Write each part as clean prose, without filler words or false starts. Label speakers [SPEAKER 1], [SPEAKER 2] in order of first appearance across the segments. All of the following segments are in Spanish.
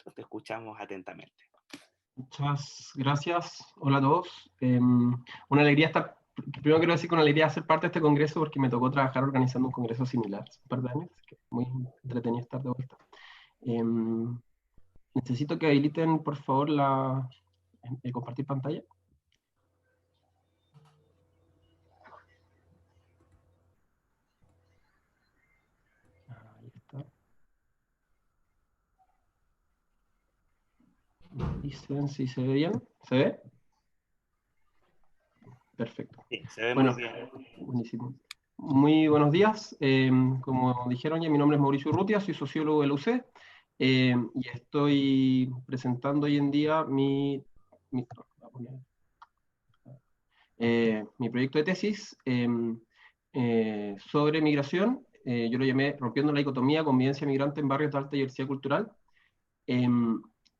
[SPEAKER 1] punto. Te escuchamos atentamente.
[SPEAKER 2] Muchas gracias. Hola a todos. Una alegría estar, primero quiero decir que una alegría ser parte de este congreso porque me tocó trabajar organizando un congreso similar hace un par de años, así que muy entretenido estar de vuelta. Necesito que habiliten, por favor, compartir pantalla. Ahí está. Dicen si se ve bien. ¿Se ve? Perfecto.
[SPEAKER 1] Sí, se ve
[SPEAKER 2] Bueno,
[SPEAKER 1] muy bien.
[SPEAKER 2] buenísimo. Muy buenos días. Como dijeron ya, mi nombre es Mauricio Urrutia, soy sociólogo de la UC y estoy presentando hoy en día mi proyecto de tesis sobre migración. Yo lo llamé Rompiendo la dicotomía, convivencia migrante en barrios de alta diversidad cultural.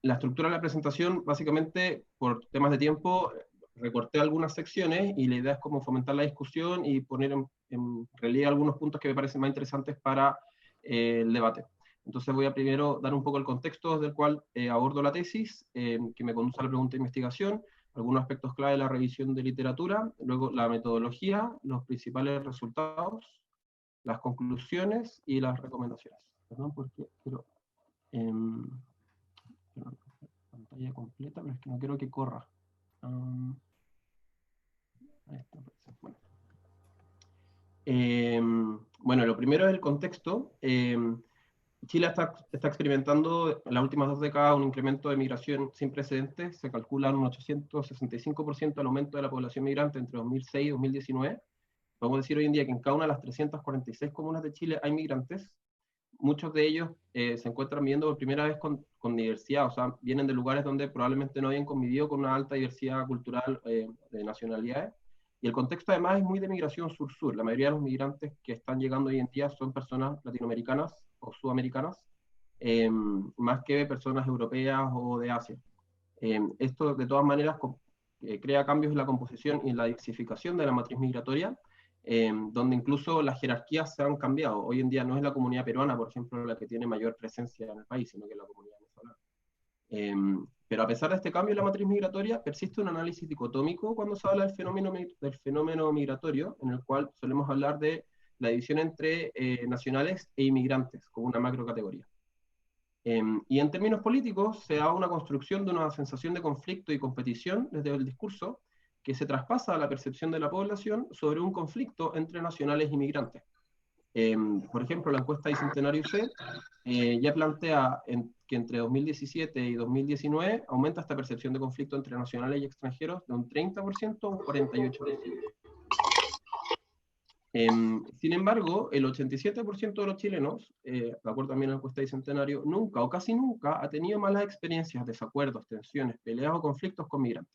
[SPEAKER 2] La estructura de la presentación, básicamente, por temas de tiempo, recorté algunas secciones y la idea es como fomentar la discusión y poner en relieve algunos puntos que me parecen más interesantes para el debate. Entonces voy a primero dar un poco el contexto desde el cual abordo la tesis, que me conduce a la pregunta de investigación, algunos aspectos clave de la revisión de literatura, luego la metodología, los principales resultados, las conclusiones y las recomendaciones. Perdón, porque quiero... pantalla completa, pero es que no quiero que corra. Ahí está, bueno. Bueno, lo primero es el contexto. Chile está experimentando en las últimas 2 décadas un incremento de migración sin precedentes. Se calcula un 865% el aumento de la población migrante entre 2006 y 2019. Podemos decir hoy en día que en cada una de las 346 comunas de Chile hay migrantes. Muchos de ellos se encuentran viviendo por primera vez con diversidad, o sea, vienen de lugares donde probablemente no habían convivido con una alta diversidad cultural de nacionalidades. Y el contexto además es muy de migración sur-sur. La mayoría de los migrantes que están llegando hoy en día son personas latinoamericanas o sudamericanas, más que personas europeas o de Asia. Esto de todas maneras crea cambios en la composición y en la diversificación de la matriz migratoria, donde incluso las jerarquías se han cambiado. Hoy en día no es la comunidad peruana, por ejemplo, la que tiene mayor presencia en el país, sino que la comunidad venezolana. Pero a pesar de este cambio en la matriz migratoria, persiste un análisis dicotómico cuando se habla del fenómeno migratorio, en el cual solemos hablar de la división entre nacionales e inmigrantes, como una macrocategoría. Y en términos políticos, se da una construcción de una sensación de conflicto y competición desde el discurso, que se traspasa a la percepción de la población sobre un conflicto entre nacionales y migrantes. Por ejemplo, la encuesta Bicentenario C ya plantea que entre 2017 y 2019 aumenta esta percepción de conflicto entre nacionales y extranjeros de un 30% a un 48%. Sin embargo, el 87% de los chilenos, de acuerdo también a la encuesta Bicentenario, nunca o casi nunca ha tenido malas experiencias, desacuerdos, tensiones, peleas o conflictos con migrantes.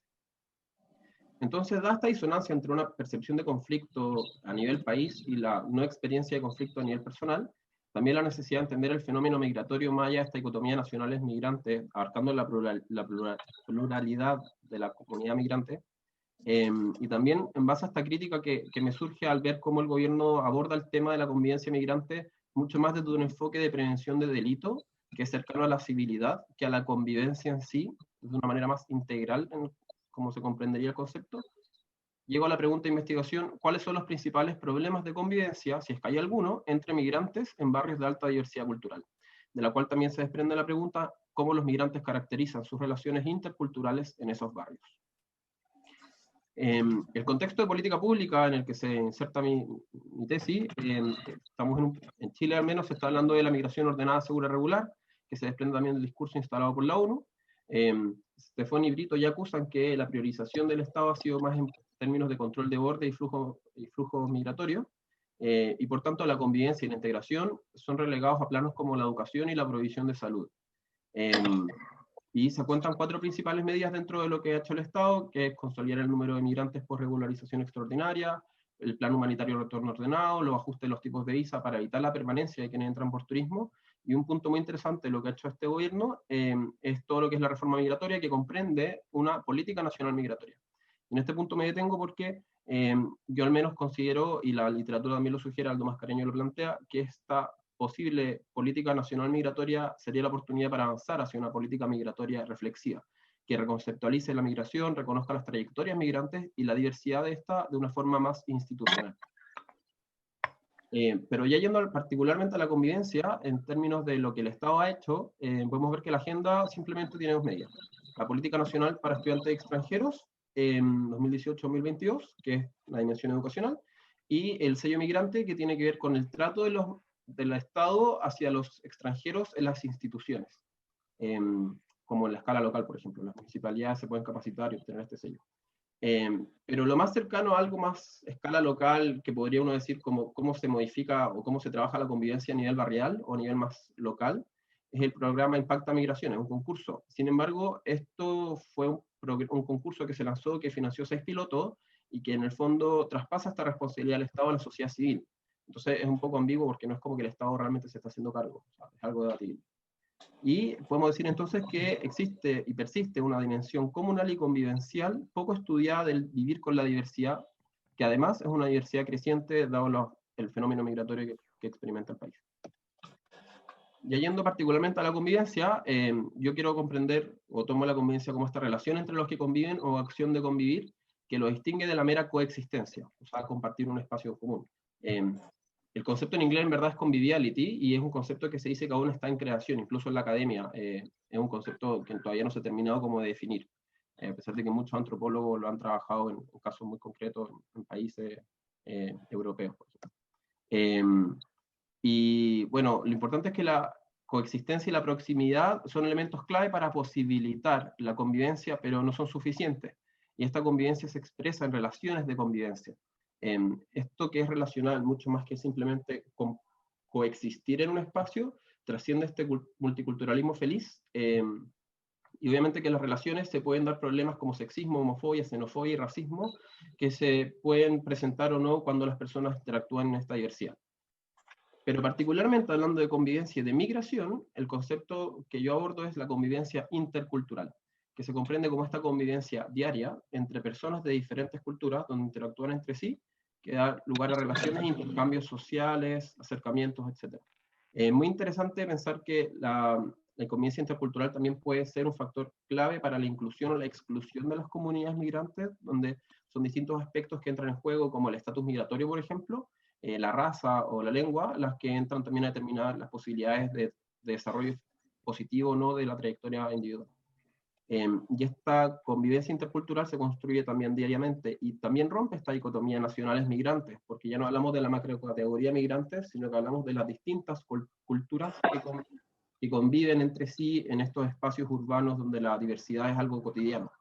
[SPEAKER 2] Entonces da esta disonancia entre una percepción de conflicto a nivel país y la no experiencia de conflicto a nivel personal, también la necesidad de entender el fenómeno migratorio más allá de esta dicotomía nacionales migrantes, abarcando la pluralidad de la comunidad migrante, y también en base a esta crítica que me surge al ver cómo el gobierno aborda el tema de la convivencia migrante mucho más desde un enfoque de prevención de delito, que es cercano a la civilidad, que a la convivencia en sí, de una manera más integral en cómo se comprendería el concepto. Llego a la pregunta de investigación: ¿cuáles son los principales problemas de convivencia, si es que hay alguno, entre migrantes en barrios de alta diversidad cultural? De la cual también se desprende la pregunta: ¿cómo los migrantes caracterizan sus relaciones interculturales en esos barrios? El contexto de política pública en el que se inserta mi tesis, estamos en Chile al menos se está hablando de la migración ordenada, segura y regular, que se desprende también del discurso instalado por la ONU. Stefan y Brito ya acusan que la priorización del Estado ha sido más en términos de control de borde y flujo migratorio, y por tanto la convivencia y la integración son relegados a planos como la educación y la provisión de salud. Y se cuentan 4 principales medidas dentro de lo que ha hecho el Estado, que es consolidar el número de migrantes por regularización extraordinaria, el plan humanitario de retorno ordenado, los ajustes de los tipos de visa para evitar la permanencia de quienes entran por turismo, y un punto muy interesante de lo que ha hecho este gobierno es todo lo que es la reforma migratoria, que comprende una política nacional migratoria. En este punto me detengo porque yo al menos considero, y la literatura también lo sugiere, Aldo Mascareño lo plantea, que esta posible política nacional migratoria sería la oportunidad para avanzar hacia una política migratoria reflexiva, que reconceptualice la migración, reconozca las trayectorias migrantes y la diversidad de esta de una forma más institucional. Pero ya yendo particularmente a la convivencia, en términos de lo que el Estado ha hecho, podemos ver que la agenda simplemente tiene dos medidas. La política nacional para estudiantes extranjeros en 2018-2022, que es la dimensión educacional, y el sello migrante, que tiene que ver con el trato del Estado hacia los extranjeros en las instituciones, como en la escala local, por ejemplo. Las municipalidades se pueden capacitar y obtener este sello. Pero lo más cercano a algo más escala local, que podría uno decir cómo se modifica o cómo se trabaja la convivencia a nivel barrial o a nivel más local, es el programa Impacta Migraciones, un concurso. Sin embargo, esto fue un concurso que se lanzó, que financió 6 pilotos, y que en el fondo traspasa esta responsabilidad al Estado a la sociedad civil. Entonces es un poco ambiguo porque no es como que el Estado realmente se está haciendo cargo, o sea, es algo debatible. Y podemos decir entonces que existe y persiste una dimensión comunal y convivencial poco estudiada del vivir con la diversidad, que además es una diversidad creciente dado el fenómeno migratorio que experimenta el país. Y yendo particularmente a la convivencia, yo quiero comprender, o tomo la convivencia como esta relación entre los que conviven o acción de convivir, que lo distingue de la mera coexistencia, o sea, compartir un espacio común. El concepto en inglés en verdad es conviviality, y es un concepto que se dice que aún está en creación, incluso en la academia. Es un concepto que todavía no se ha terminado como de definir, a pesar de que muchos antropólogos lo han trabajado en casos muy concretos en países europeos, por ejemplo. Y bueno, lo importante es que la coexistencia y la proximidad son elementos clave para posibilitar la convivencia, pero no son suficientes. Y esta convivencia se expresa en relaciones de convivencia. Esto que es relacional, mucho más que simplemente coexistir en un espacio, trasciende este multiculturalismo feliz. Y obviamente que en las relaciones se pueden dar problemas como sexismo, homofobia, xenofobia y racismo, que se pueden presentar o no cuando las personas interactúan en esta diversidad. Pero particularmente hablando de convivencia y de migración, el concepto que yo abordo es la convivencia intercultural, que se comprende como esta convivencia diaria entre personas de diferentes culturas, donde interactúan entre sí, que da lugar a relaciones, intercambios sociales, acercamientos, etc. Muy interesante pensar que la convivencia intercultural también puede ser un factor clave para la inclusión o la exclusión de las comunidades migrantes, donde son distintos aspectos que entran en juego, como el estatus migratorio, por ejemplo, la raza o la lengua, las que entran también a determinar las posibilidades de desarrollo positivo o no de la trayectoria individual. Y esta convivencia intercultural se construye también diariamente y también rompe esta dicotomía nacionales migrantes, porque ya no hablamos de la macrocategoría migrantes, sino que hablamos de las distintas culturas que conviven entre sí en estos espacios urbanos donde la diversidad es algo cotidiano.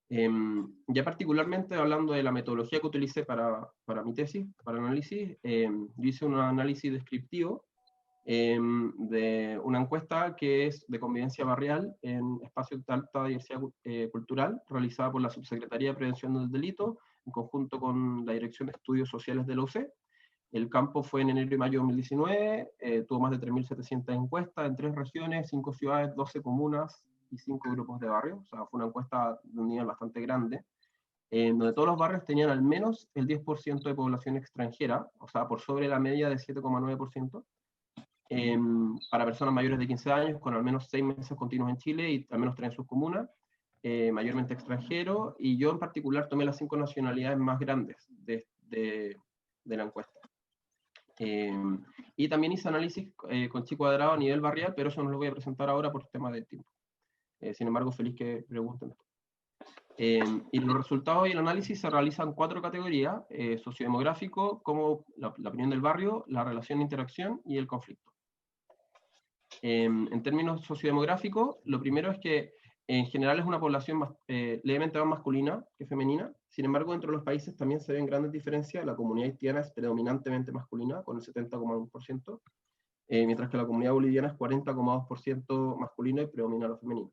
[SPEAKER 2] Ya particularmente hablando de la metodología que utilicé para mi tesis, para el análisis, yo hice un análisis descriptivo de una encuesta que es de convivencia barrial en espacios de alta diversidad cultural, realizada por la Subsecretaría de Prevención del Delito, en conjunto con la Dirección de Estudios Sociales de la UC. El campo fue en enero y mayo de 2019, tuvo más de 3.700 encuestas en 3 regiones, 5 ciudades, 12 comunas y 5 grupos de barrios. O sea, fue una encuesta de un nivel bastante grande, donde todos los barrios tenían al menos el 10% de población extranjera, o sea, por sobre la media de 7,9%, para personas mayores de 15 años, con al menos 6 meses continuos en Chile y al menos 3 en sus comunas, mayormente extranjeros, y yo en particular tomé las 5 nacionalidades más grandes de la encuesta. Y también hice análisis con Chi Cuadrado a nivel barrial, pero eso no lo voy a presentar ahora por tema de tiempo. Sin embargo, feliz que pregunten esto. Y los resultados y el análisis se realizan en 4 categorías: sociodemográfico, como la opinión del barrio, la relación de interacción y el conflicto. En términos sociodemográficos, lo primero es que en general es una población levemente más masculina que femenina. Sin embargo, dentro de los países también se ven grandes diferencias. La comunidad haitiana es predominantemente masculina, con el 70,1%, mientras que la comunidad boliviana es 40,2% masculina y predomina lo femenino.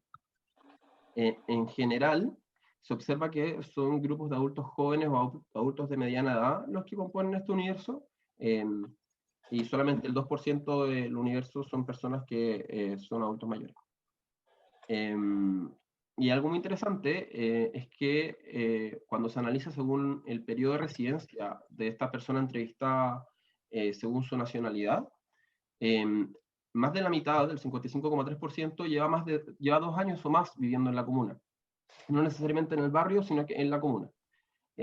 [SPEAKER 2] En general, se observa que son grupos de adultos jóvenes o adultos de mediana edad los que componen este universo, y solamente el 2% del universo son personas que son adultos mayores. Y algo muy interesante es que cuando se analiza según el periodo de residencia de esta persona entrevistada según su nacionalidad. Más de la mitad, del 55,3%, lleva 2 años o más viviendo en la comuna. No necesariamente en el barrio, sino que en la comuna.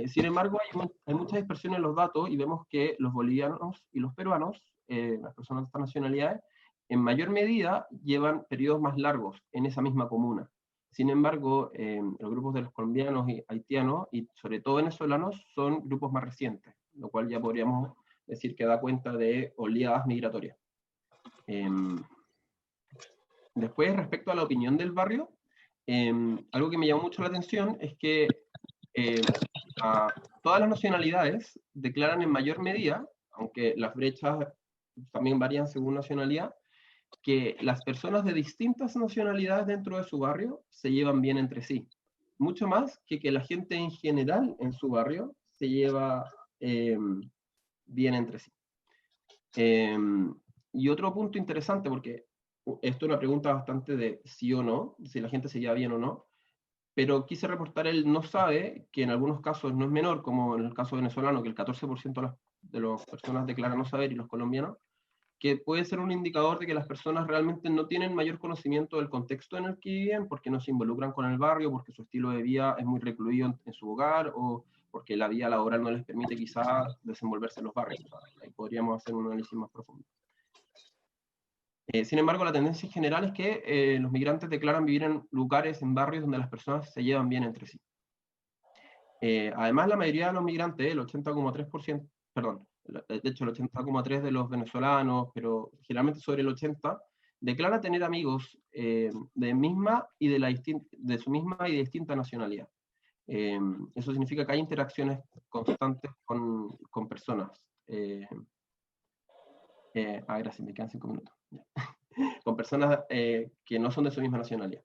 [SPEAKER 2] Sin embargo, hay mucha dispersión en los datos y vemos que los bolivianos y los peruanos, las personas de estas nacionalidades, en mayor medida llevan periodos más largos en esa misma comuna. Sin embargo, los grupos de los colombianos y haitianos, y sobre todo venezolanos, son grupos más recientes, lo cual ya podríamos decir que da cuenta de oleadas migratorias. Después, respecto a la opinión del barrio, algo que me llamó mucho la atención es que todas las nacionalidades declaran en mayor medida, aunque las brechas también varían según nacionalidad, que las personas de distintas nacionalidades dentro de su barrio se llevan bien entre sí. Mucho más que la gente en general en su barrio se lleva bien entre sí. Y otro punto interesante, porque esto es una pregunta bastante de sí o no, si la gente se lleva bien o no, pero quise reportar el no sabe, que en algunos casos no es menor, como en el caso venezolano, que el 14% de las personas declaran no saber, y los colombianos, que puede ser un indicador de que las personas realmente no tienen mayor conocimiento del contexto en el que viven, porque no se involucran con el barrio, porque su estilo de vida es muy recluido en su hogar, o porque la vida laboral no les permite quizá desenvolverse en los barrios. Ahí podríamos hacer un análisis más profundo. Sin embargo, la tendencia general es que los migrantes declaran vivir en lugares, en barrios donde las personas se llevan bien entre sí. Además, la mayoría de los migrantes, el 80,3%, perdón, de hecho el 80,3% de los venezolanos, pero generalmente sobre el 80%, declara tener amigos de su misma y distinta nacionalidad. Eso significa que hay interacciones constantes con personas. Gracias, me quedan 5 minutos. Con personas que no son de su misma nacionalidad.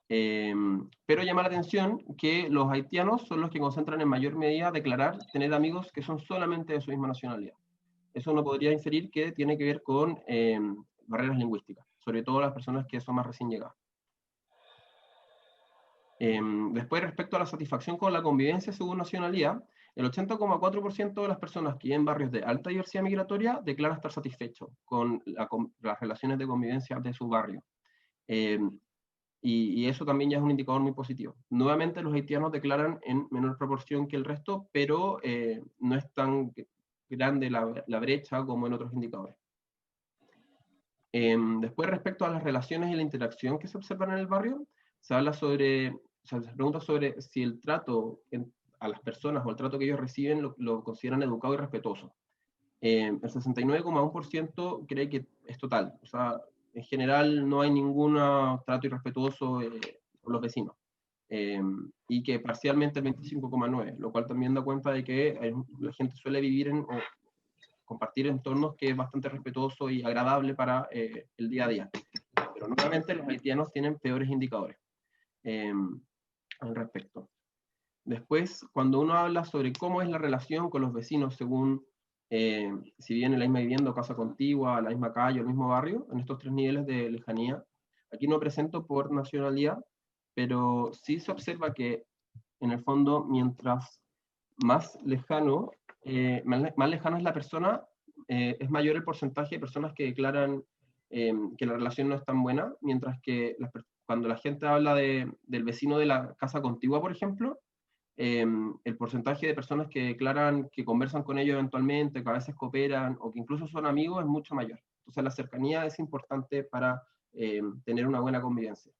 [SPEAKER 2] Pero llama la atención que los haitianos son los que concentran en mayor medida declarar tener amigos que son solamente de su misma nacionalidad. Eso uno podría inferir que tiene que ver con barreras lingüísticas, sobre todo las personas que son más recién llegadas. Después, respecto a la satisfacción con la convivencia según nacionalidad, el 80,4% de las personas que viven en barrios de alta diversidad migratoria declara estar satisfechos con las relaciones de convivencia de su barrio. Y eso también ya es un indicador muy positivo. Nuevamente, los haitianos declaran en menor proporción que el resto, pero no es tan grande la brecha como en otros indicadores. Después, respecto a las relaciones y la interacción que se observan en el barrio, se pregunta sobre si el trato a las personas o el trato que ellos reciben lo consideran educado y respetuoso. El 69,1% cree que es total, o sea, en general no hay ningún trato irrespetuoso por los vecinos. Y que parcialmente el 25,9%, lo cual también da cuenta de que la gente suele vivir o compartir entornos que es bastante respetuoso y agradable para el día a día. Pero nuevamente los haitianos tienen peores indicadores al respecto. Después, cuando uno habla sobre cómo es la relación con los vecinos según si viven en la misma vivienda o casa contigua, la misma calle o el mismo barrio, en estos 3 niveles de lejanía, aquí no presento por nacionalidad, pero sí se observa que en el fondo, mientras más lejano es la persona, es mayor el porcentaje de personas que declaran que la relación no es tan buena, mientras que cuando la gente habla del vecino de la casa contigua, por ejemplo, el porcentaje de personas que declaran que conversan con ellos eventualmente, que a veces cooperan o que incluso son amigos es mucho mayor. Entonces la cercanía es importante para tener una buena convivencia.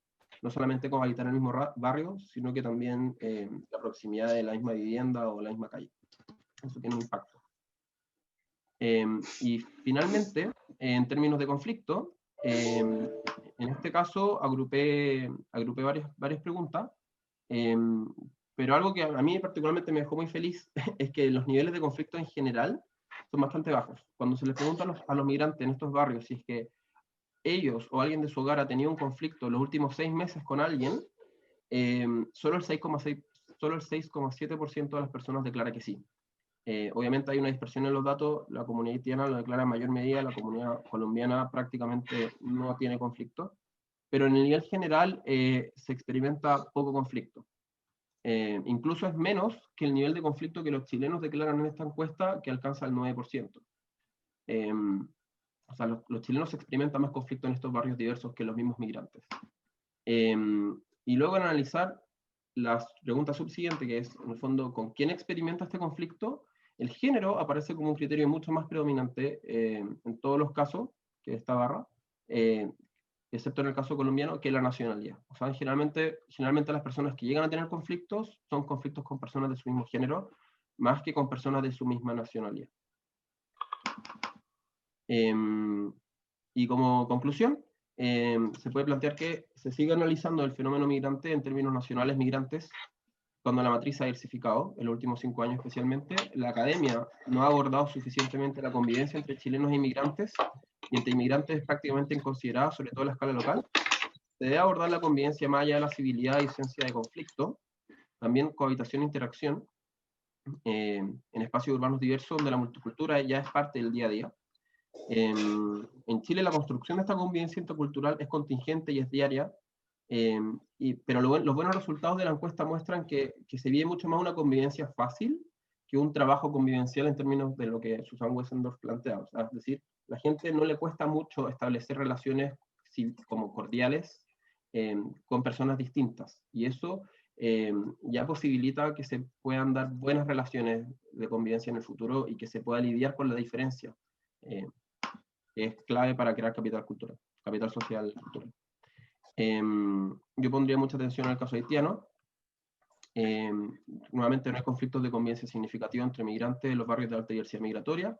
[SPEAKER 2] No solamente con habitar en el mismo barrio, sino que también la proximidad de la misma vivienda o la misma calle. Eso tiene un impacto. Y finalmente, en términos de conflicto, en este caso agrupé varias preguntas, pero algo que a mí particularmente me dejó muy feliz es que los niveles de conflicto en general son bastante bajos. Cuando se les pregunta a los migrantes en estos barrios si es que ellos o alguien de su hogar ha tenido un conflicto los últimos 6 meses con alguien, solo el 6,7% de las personas declara que sí. Obviamente hay una dispersión en los datos, la comunidad haitiana lo declara en mayor medida, la comunidad colombiana prácticamente no tiene conflicto, pero en el nivel general se experimenta poco conflicto. Incluso es menos que el nivel de conflicto que los chilenos declaran en esta encuesta, que alcanza el 9%. O sea, los chilenos experimentan más conflicto en estos barrios diversos que los mismos migrantes. Y luego analizar la pregunta subsiguiente, que es, en el fondo, ¿con quién experimenta este conflicto? El género aparece como un criterio mucho más predominante en todos los casos, que esta barra, excepto en el caso colombiano, que la nacionalidad. O sea, generalmente las personas que llegan a tener conflictos son conflictos con personas de su mismo género, más que con personas de su misma nacionalidad. Y como conclusión, se puede plantear que se sigue analizando el fenómeno migrante en términos nacionales migrantes, cuando la matriz se ha diversificado, en los últimos 5 años especialmente. La academia no ha abordado suficientemente la convivencia entre chilenos e inmigrantes, y entre inmigrantes es prácticamente inconsiderada, sobre todo a la escala local. Se debe abordar la convivencia más allá de la civilidad y ausencia de conflicto, también cohabitación e interacción, en espacios urbanos diversos donde la multicultura ya es parte del día a día. En Chile la construcción de esta convivencia intercultural es contingente y es diaria, pero los buenos resultados de la encuesta muestran que se vive mucho más una convivencia fácil que un trabajo convivencial en términos de lo que Susan Wessendorf plantea. O sea, es decir, la gente no le cuesta mucho establecer relaciones como cordiales con personas distintas, y eso ya posibilita que se puedan dar buenas relaciones de convivencia en el futuro y que se pueda lidiar con la diferencia. Es clave para crear capital cultural, capital social cultural. Yo pondría mucha atención al caso haitiano. Nuevamente no hay conflictos de convivencia significativos entre migrantes en los barrios de alta diversidad migratoria.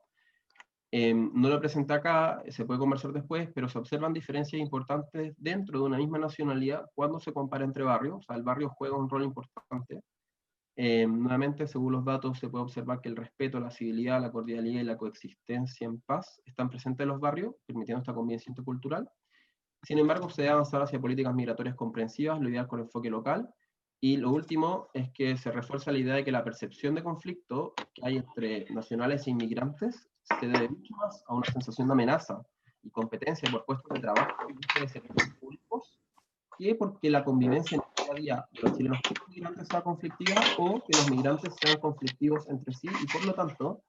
[SPEAKER 2] No lo presenté acá, se puede conversar después, pero se observan diferencias importantes dentro de una misma nacionalidad cuando se compara entre barrios. O sea, el barrio juega un rol importante. Nuevamente, según los datos, se puede observar que el respeto, la civilidad, la cordialidad y la coexistencia en paz están presentes en los barrios, permitiendo esta convivencia intercultural. Sin embargo, se debe avanzar hacia políticas migratorias comprensivas, lo ideal con enfoque local. Y lo último es que se refuerza la idea de que la percepción de conflicto que hay entre nacionales e inmigrantes se debe mucho más a una sensación de amenaza y competencia por puestos de trabajo y de servicios públicos, que porque la convivencia en el día a día de los chilenos con migrantes sea conflictiva, o que los migrantes sean conflictivos entre sí y por lo tanto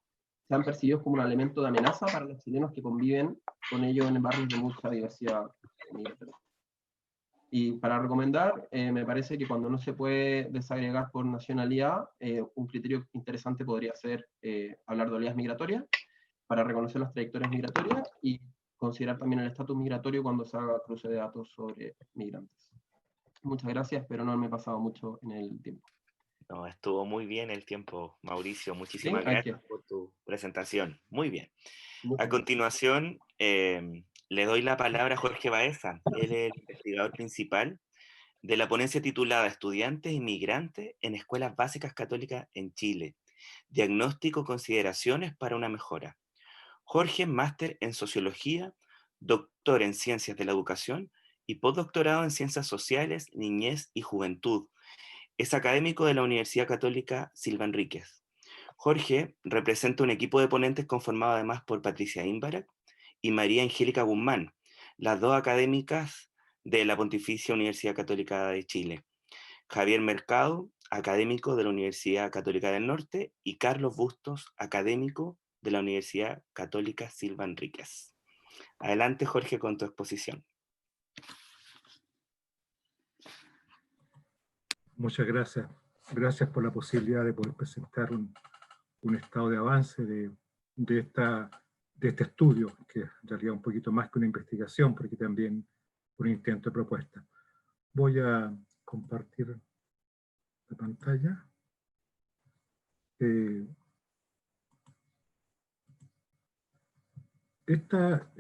[SPEAKER 2] sean percibidos como un elemento de amenaza para los chilenos que conviven con ellos en barrios de mucha diversidad migratoria. Y para recomendar, me parece que cuando no se puede desagregar por nacionalidad, un criterio interesante podría ser hablar de oleadas migratorias, para reconocer las trayectorias migratorias y considerar también el estatus migratorio cuando se haga cruce de datos sobre migrantes. Muchas gracias, pero no me he pasado mucho en el tiempo.
[SPEAKER 1] No, estuvo muy bien el tiempo, Mauricio.
[SPEAKER 2] ¿Sí?
[SPEAKER 1] Muchísimas gracias por tu presentación. Muy bien.
[SPEAKER 2] Muchas
[SPEAKER 1] A continuación, le doy la palabra a Jorge Baeza. Él es el investigador principal de la ponencia titulada Estudiantes inmigrantes en Escuelas Básicas Católicas en Chile. Diagnóstico, consideraciones para una mejora. Jorge es máster en Sociología, doctor en Ciencias de la Educación y postdoctorado en Ciencias Sociales, Niñez y Juventud. Es académico de la Universidad Católica Silva Enríquez. Jorge representa un equipo de ponentes conformado además por Patricia Imbarac y María Angélica Guzmán, las dos académicas de la Pontificia Universidad Católica de Chile. Javier Mercado, académico de la Universidad Católica del Norte, y Carlos Bustos, académico de la Universidad Católica Silva Enríquez. Adelante, Jorge, con tu exposición.
[SPEAKER 3] Muchas gracias. Gracias por la posibilidad de poder presentar un estado de avance de este estudio, que en realidad un poquito más que una investigación, porque también un intento de propuesta. Voy a compartir la pantalla. Esta,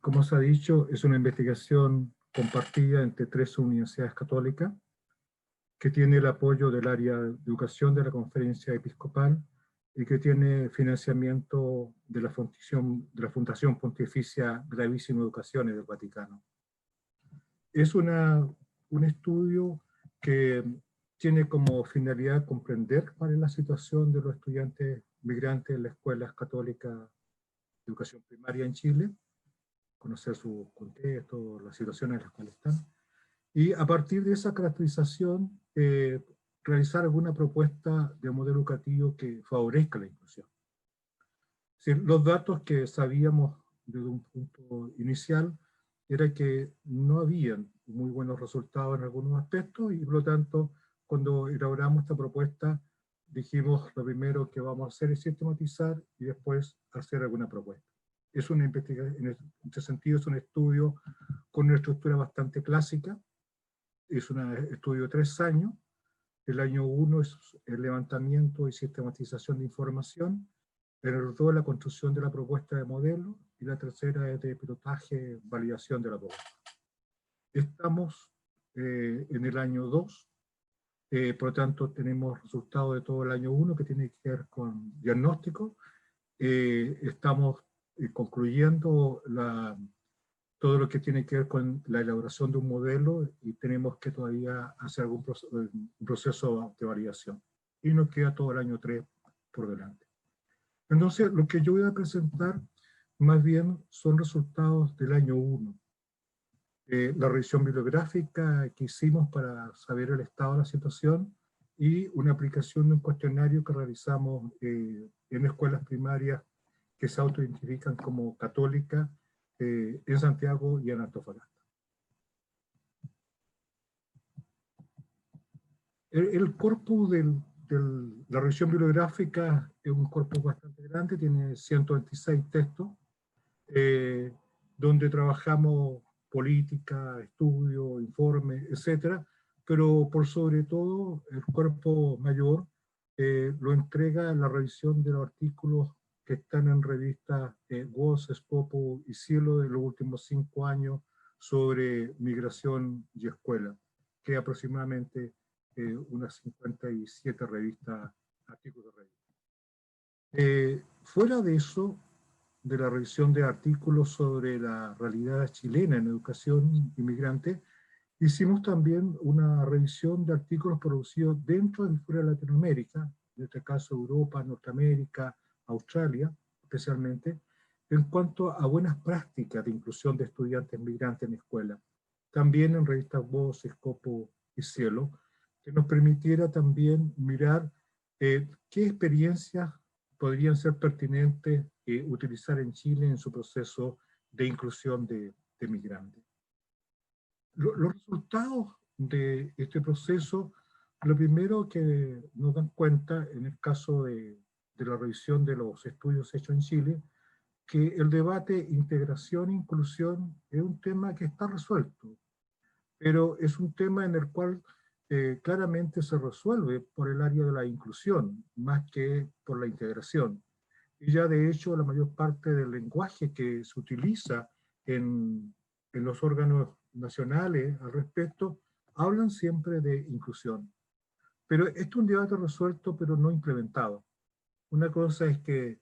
[SPEAKER 3] como se ha dicho, es una investigación compartida entre 3 universidades católicas, que tiene el apoyo del área de educación de la Conferencia Episcopal y que tiene financiamiento de la Fundación Pontificia Gravísimo Educaciones del Vaticano. Es un estudio que tiene como finalidad comprender cuál es la situación de los estudiantes migrantes en las escuelas católicas de educación primaria en Chile, conocer su contexto, las situaciones en las cuales están, y a partir de esa caracterización realizar alguna propuesta de modelo educativo que favorezca la inclusión. Sí, los datos que sabíamos desde un punto inicial era que no habían muy buenos resultados en algunos aspectos y por lo tanto cuando elaboramos esta propuesta dijimos lo primero que vamos a hacer es sistematizar y después hacer alguna propuesta. Es una investigación, en este sentido es un estudio con una estructura bastante clásica, es un estudio de 3 años. El año 1 es el levantamiento y sistematización de información, el 2 la construcción de la propuesta de modelo y la tercera es de pilotaje, validación de la propuesta. Estamos en el año 2, por lo tanto tenemos resultados de todo el año 1 que tiene que ver con diagnóstico. Estamos concluyendo todo lo que tiene que ver con la elaboración de un modelo y tenemos que todavía hacer un proceso de validación. Y nos queda todo el año 3 por delante. Entonces, lo que yo voy a presentar más bien son resultados del año 1. La revisión bibliográfica que hicimos para saber el estado de la situación y una aplicación de un cuestionario que realizamos en escuelas primarias que se autoidentifican como católicas en Santiago y en Antofagasta. El corpus de la revisión bibliográfica es un corpus bastante grande, tiene 126 textos, donde trabajamos política, estudio, informe, etcétera, pero por sobre todo el cuerpo mayor lo entrega la revisión de los artículos que están en revistas WOS, Scopus y Cielo de los últimos 5 años sobre migración y escuela, que aproximadamente unas 57 revistas, artículos de revista. Fuera de eso, de la revisión de artículos sobre la realidad chilena en educación inmigrante, hicimos también una revisión de artículos producidos dentro y fuera de Latinoamérica, en este caso Europa, Norteamérica, Australia, especialmente, en cuanto a buenas prácticas de inclusión de estudiantes migrantes en escuela. También en revistas Voz, Scopus y Cielo, que nos permitiera también mirar qué experiencias podrían ser pertinentes utilizar en Chile en su proceso de inclusión de migrantes. Los resultados de este proceso, lo primero que nos dan cuenta en el caso de la revisión de los estudios hechos en Chile, que el debate integración e inclusión es un tema que está resuelto, pero es un tema en el cual claramente se resuelve por el área de la inclusión, más que por la integración. Y ya de hecho la mayor parte del lenguaje que se utiliza en los órganos nacionales al respecto, hablan siempre de inclusión. Pero esto es un debate resuelto, pero no implementado. Una cosa es que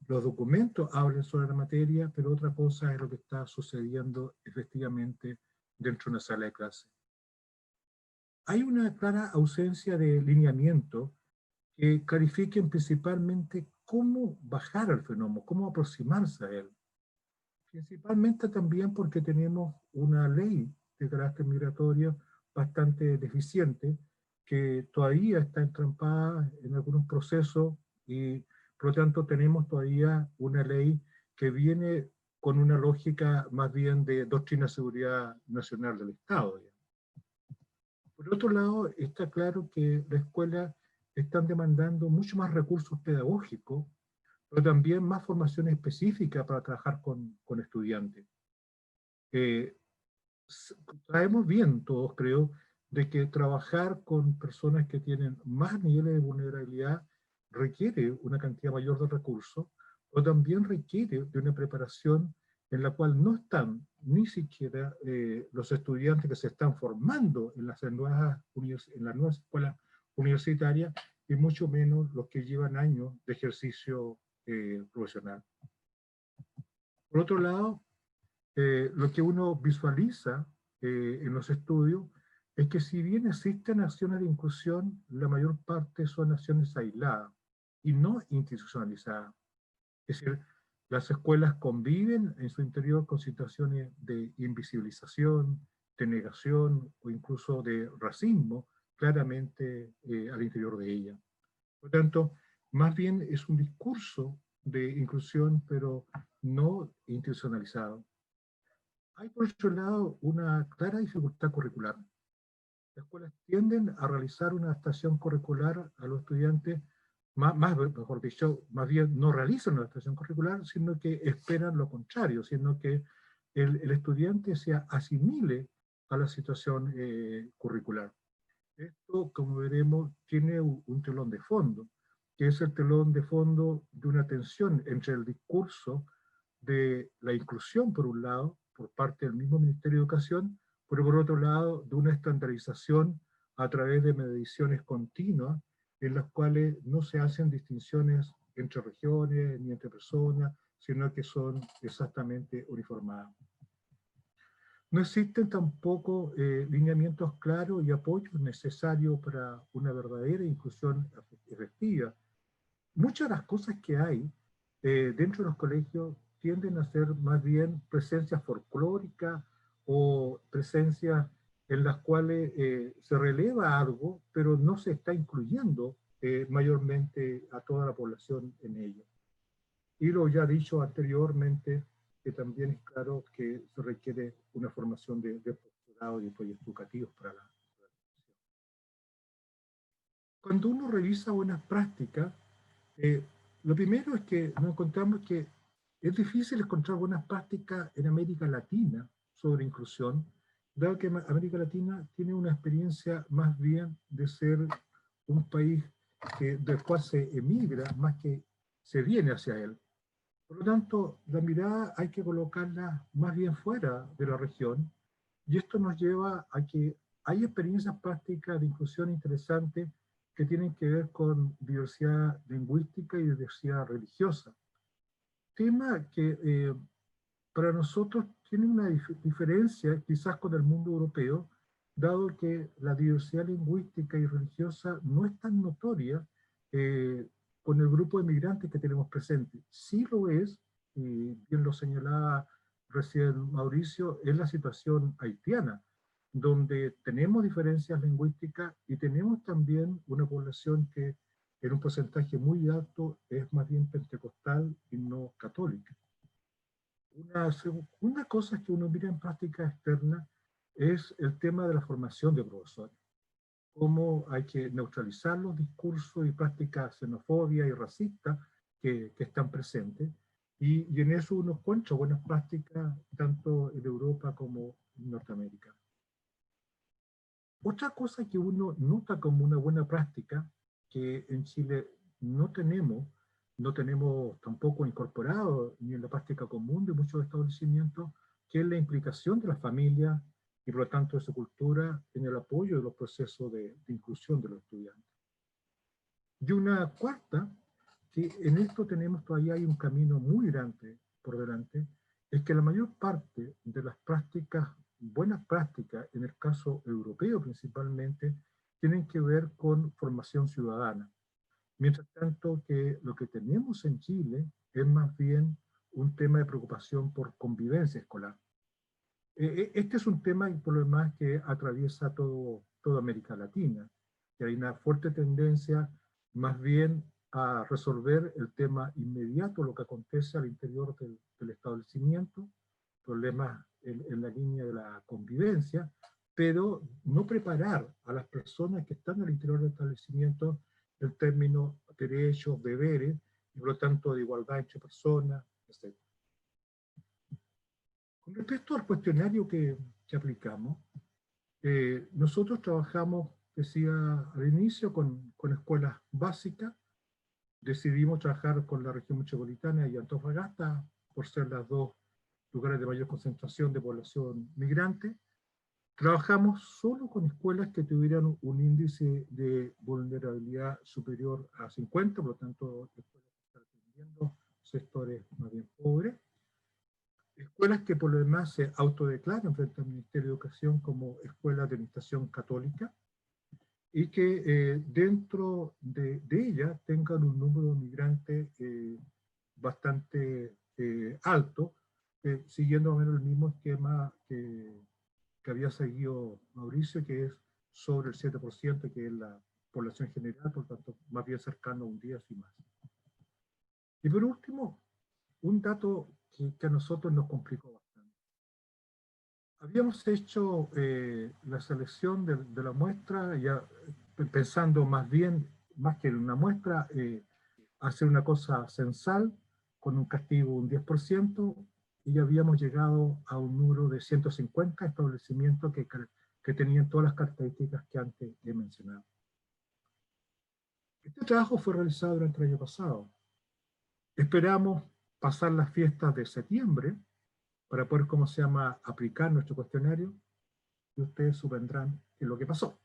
[SPEAKER 3] los documentos hablen sobre la materia, pero otra cosa es lo que está sucediendo efectivamente dentro de una sala de clase. Hay una clara ausencia de lineamiento que clarifiquen principalmente cómo bajar al fenómeno, cómo aproximarse a él. Principalmente también porque tenemos una ley de carácter migratorio bastante deficiente, que todavía está entrampada en algunos procesos y por lo tanto tenemos todavía una ley que viene con una lógica más bien de doctrina de seguridad nacional del Estado. Por otro lado, está claro que la escuela están demandando mucho más recursos pedagógicos, pero también más formación específica para trabajar con estudiantes. Sabemos bien todos, creo, de que trabajar con personas que tienen más niveles de vulnerabilidad requiere una cantidad mayor de recursos, pero también requiere de una preparación en la cual no están ni siquiera los estudiantes que se están formando en las nuevas escuelas universitarias, y mucho menos los que llevan años de ejercicio profesional. Por otro lado, lo que uno visualiza en los estudios es que si bien existen acciones de inclusión, la mayor parte son acciones aisladas y no institucionalizadas. Es decir, las escuelas conviven en su interior con situaciones de invisibilización, de negación o incluso de racismo claramente al interior de ellas. Por lo tanto, más bien es un discurso de inclusión, pero no institucionalizado. Hay, por otro lado, una clara dificultad curricular. Las escuelas tienden a realizar una adaptación curricular a los estudiantes, mejor dicho, más bien no realizan una adaptación curricular, sino que esperan lo contrario, sino que el estudiante se asimile a la situación curricular. Esto, como veremos, tiene un telón de fondo, que es el telón de fondo de una tensión entre el discurso de la inclusión, por un lado, por parte del mismo Ministerio de Educación, pero por otro lado, de una estandarización a través de mediciones continuas, en las cuales no se hacen distinciones entre regiones ni entre personas, sino que son exactamente uniformadas. No existen tampoco lineamientos claros y apoyos necesarios para una verdadera inclusión efectiva. Muchas de las cosas que hay dentro de los colegios tienden a ser más bien presencias folclóricas o presencias en las cuales se releva algo, pero no se está incluyendo mayormente a toda la población en ello. Y lo ya dicho anteriormente, que también es claro que se requiere una formación de profesorado y apoyos educativos para la educación. Cuando uno revisa buenas prácticas, lo primero es que nos encontramos que es difícil encontrar buenas prácticas en América Latina sobre inclusión, dado que América Latina tiene una experiencia más bien de ser un país del cual se emigra más que se viene hacia él. Por lo tanto, la mirada hay que colocarla más bien fuera de la región, y esto nos lleva a que hay experiencias prácticas de inclusión interesantes que tienen que ver con diversidad lingüística y diversidad religiosa. Tema que para nosotros tiene una diferencia quizás con el mundo europeo, dado que la diversidad lingüística y religiosa no es tan notoria con el grupo de migrantes que tenemos presente. Sí lo es, y bien lo señalaba recién Mauricio, es la situación haitiana, donde tenemos diferencias lingüísticas y tenemos también una población que en un porcentaje muy alto es más bien pentecostal y no católica. Una cosa que uno mira en práctica externa es el tema de la formación de profesores. Cómo hay que neutralizar los discursos y prácticas xenofobia y racista que están presentes. Y en eso uno encuentra buenas prácticas tanto en Europa como en Norteamérica. Otra cosa que uno nota como una buena práctica, que en Chile no tenemos tampoco incorporado ni en la práctica común de muchos establecimientos, que es la implicación de la familia y por lo tanto de su cultura en el apoyo de los procesos de inclusión de los estudiantes. Y una cuarta, que en esto tenemos todavía hay un camino muy grande por delante, es que la mayor parte de las prácticas, buenas prácticas, en el caso europeo principalmente, tienen que ver con formación ciudadana. Mientras tanto que lo que tenemos en Chile es más bien un tema de preocupación por convivencia escolar. Este es un tema, por lo demás, que atraviesa toda América Latina, que hay una fuerte tendencia más bien a resolver el tema inmediato, lo que acontece al interior del establecimiento, problemas en la línea de la convivencia, pero no preparar a las personas que están al interior del establecimiento en términos de derechos, deberes, y por lo tanto de igualdad entre personas, etc. Con respecto al cuestionario que aplicamos, nosotros trabajamos, decía al inicio, con escuelas básicas. Decidimos trabajar con la región metropolitana y Antofagasta por ser las dos lugares de mayor concentración de población migrante. Trabajamos solo con escuelas que tuvieran un índice de vulnerabilidad superior a 50, por lo tanto, escuelas que están atendiendo sectores más bien pobres. Escuelas que por lo demás se autodeclaran frente al Ministerio de Educación como escuelas de administración católica y que dentro de ellas tengan un número de migrantes bastante alto, siguiendo más o menos el mismo esquema que había seguido Mauricio, que es sobre el 7%, que es la población general, por tanto, más bien cercano a un 10 y más. Y por último, un dato que a nosotros nos complicó bastante. Habíamos hecho la selección de la muestra, ya pensando más bien, más que en una muestra, hacer una cosa censal, con un castigo un 10%, y ya habíamos llegado a un número de 150 establecimientos que tenían todas las características que antes he mencionado. Este trabajo fue realizado durante el año pasado. Esperamos pasar las fiestas de septiembre para poder, ¿cómo se llama?, aplicar nuestro cuestionario, y ustedes supondrán qué es lo que pasó.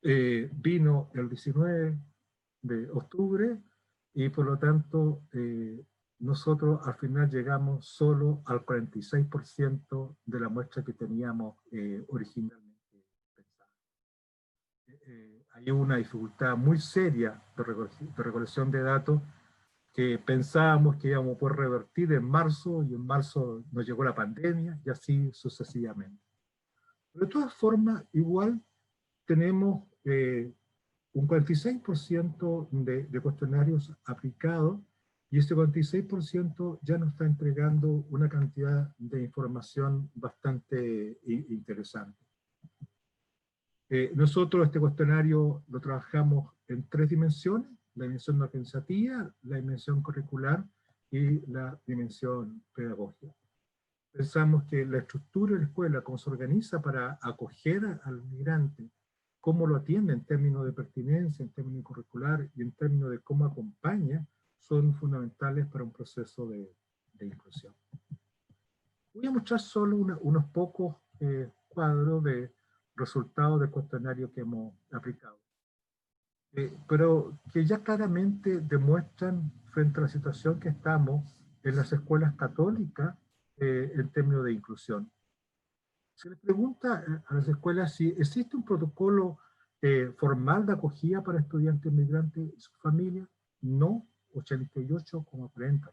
[SPEAKER 3] Vino el 19 de octubre y por lo tanto nosotros al final llegamos solo al 46% de la muestra que teníamos originalmente pensada. Hay una dificultad muy seria de recolección de datos que pensábamos que íbamos a poder revertir en marzo, y en marzo nos llegó la pandemia, y así sucesivamente. Pero de todas formas, igual tenemos un 46% de cuestionarios aplicados, y ese 46% ya nos está entregando una cantidad de información bastante interesante. Nosotros este cuestionario lo trabajamos en 3 dimensiones: la dimensión organizativa, la dimensión curricular y la dimensión pedagógica. Pensamos que la estructura de la escuela, cómo se organiza para acoger al migrante, cómo lo atiende en términos de pertinencia, en términos curricular y en términos de cómo acompaña, son fundamentales para un proceso de inclusión. Voy a mostrar solo unos pocos cuadros de resultados del cuestionario que hemos aplicado, pero que ya claramente demuestran, frente a la situación que estamos en las escuelas católicas en términos de inclusión. Se les pregunta a las escuelas si existe un protocolo formal de acogida para estudiantes migrantes y sus familias. No, 88,40%.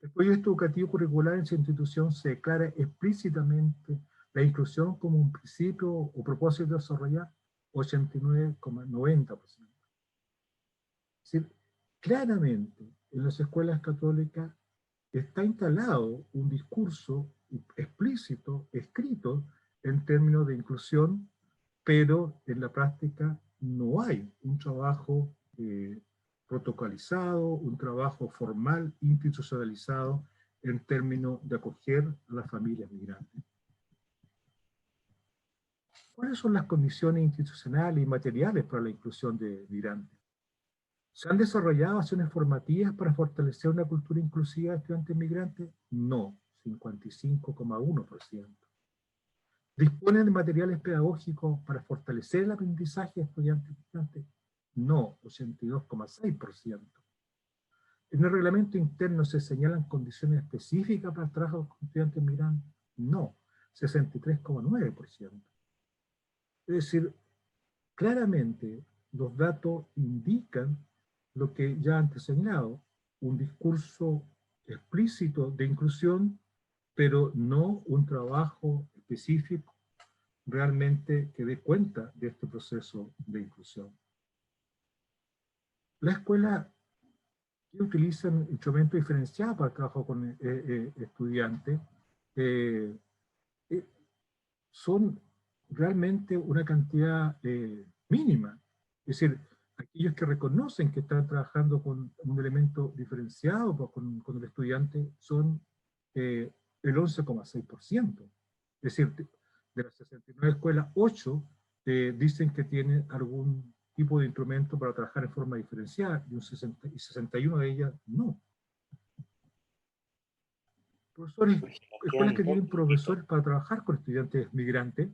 [SPEAKER 3] El proyecto educativo curricular en su institución se declara explícitamente la inclusión como un principio o propósito de desarrollar, 89,90%. Es decir, claramente en las escuelas católicas está instalado un discurso explícito, escrito, en términos de inclusión, pero en la práctica no hay un trabajo protocolizado, un trabajo formal, institucionalizado, en términos de acoger a las familias migrantes. ¿Cuáles son las condiciones institucionales y materiales para la inclusión de migrantes? ¿Se han desarrollado acciones formativas para fortalecer una cultura inclusiva de estudiantes migrantes? No, 55,1%. ¿Disponen de materiales pedagógicos para fortalecer el aprendizaje de estudiantes migrantes? No, 82,6%. ¿En el reglamento interno se señalan condiciones específicas para el trabajo con estudiantes migrantes? No, 63,9%. Es decir, claramente los datos indican lo que ya antes señalado, un discurso explícito de inclusión, pero no un trabajo específico realmente que dé cuenta de este proceso de inclusión. La escuela que utiliza instrumentos diferenciados para el trabajo con estudiantes son realmente una cantidad mínima. Es decir, aquellos que reconocen que están trabajando con un elemento diferenciado con el estudiante son el 11,6%. Es decir, de las 69 escuelas, 8 dicen que tienen algún tipo de instrumento para trabajar en forma diferenciada, y 61 de ellas no. Profesores, escuelas que tienen profesores para trabajar con estudiantes migrantes,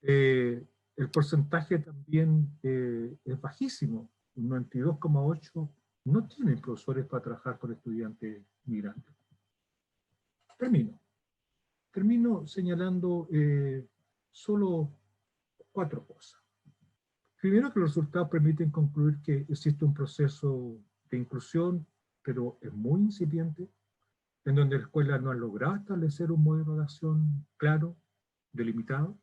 [SPEAKER 3] el porcentaje también es bajísimo. Un 92,8% no tienen profesores para trabajar con estudiantes migrantes. Termino señalando solo 4 cosas. Primero, que los resultados permiten concluir que existe un proceso de inclusión, pero es muy incipiente, en donde la escuela no ha logrado establecer un modelo de acción claro, delimitado,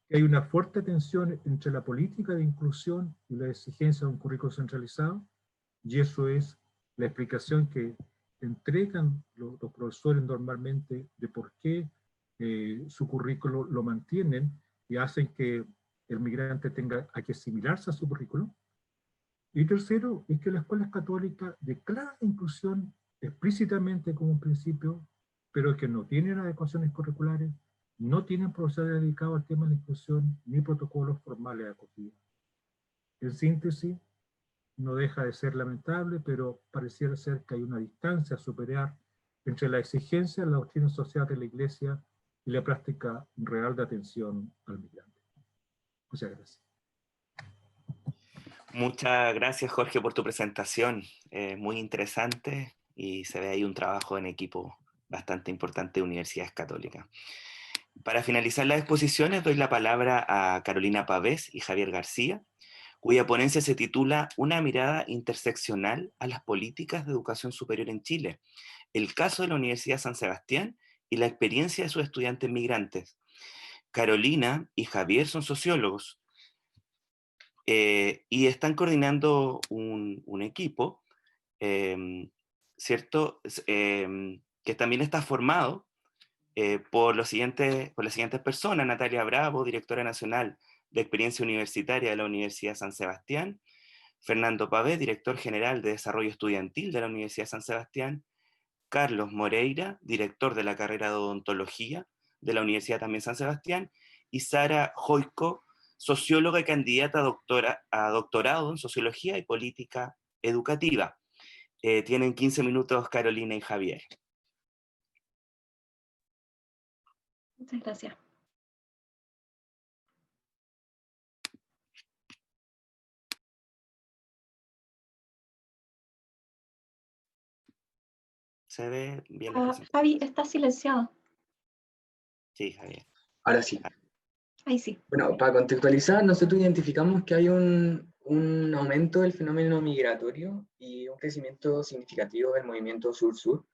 [SPEAKER 3] que hay una fuerte tensión entre la política de inclusión y la exigencia de un currículo centralizado, y eso es la explicación que entregan los profesores normalmente de por qué su currículo lo mantienen y hacen que el migrante tenga que asimilarse a su currículo. Y tercero, es que la escuela católica declara la inclusión explícitamente como un principio, pero que no tienen adecuaciones curriculares, no tienen profesores dedicados al tema de la inclusión, ni protocolos formales de acogida. En síntesis, no deja de ser lamentable, pero pareciera ser que hay una distancia a superar entre la exigencia de la doctrina social de la Iglesia y la práctica real de atención al migrante. Muchas gracias.
[SPEAKER 1] Muchas gracias, Jorge, por tu presentación. Muy interesante y se ve ahí un trabajo en equipo bastante importante de universidades católicas. Para finalizar las exposiciones, doy la palabra a Carolina Pavés y Javier García, cuya ponencia se titula Una mirada interseccional a las políticas de educación superior en Chile, el caso de la Universidad San Sebastián y la experiencia de sus estudiantes migrantes. Carolina y Javier son sociólogos y están coordinando un equipo, ¿cierto? Que también está formado por las siguientes personas: Natalia Bravo, directora nacional de experiencia universitaria de la Universidad San Sebastián; Fernando Pavé, director general de desarrollo estudiantil de la Universidad San Sebastián; Carlos Moreira, director de la carrera de odontología de la Universidad también San Sebastián; y Sara Joico, socióloga y candidata a doctorado en sociología y política educativa. Tienen 15 minutos Carolina y Javier.
[SPEAKER 4] Muchas gracias.
[SPEAKER 1] ¿Se ve bien la presentación?
[SPEAKER 4] Javi, está silenciado.
[SPEAKER 1] Sí, Javier.
[SPEAKER 5] Ahora sí.
[SPEAKER 4] Ahí sí.
[SPEAKER 5] Bueno, para contextualizar, nosotros identificamos que hay un aumento del fenómeno migratorio y un crecimiento significativo del movimiento sur-sur.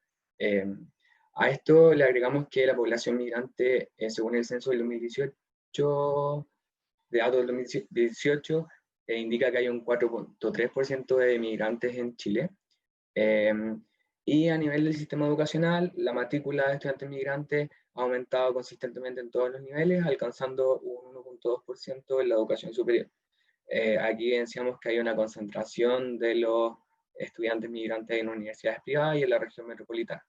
[SPEAKER 5] A esto le agregamos que la población migrante, según el censo del 2018, de datos del 2018, indica que hay un 4.3% de migrantes en Chile. Y a nivel del sistema educacional, la matrícula de estudiantes migrantes ha aumentado consistentemente en todos los niveles, alcanzando un 1.2% en la educación superior. Aquí evidenciamos que hay una concentración de los estudiantes migrantes en universidades privadas y en la región metropolitana.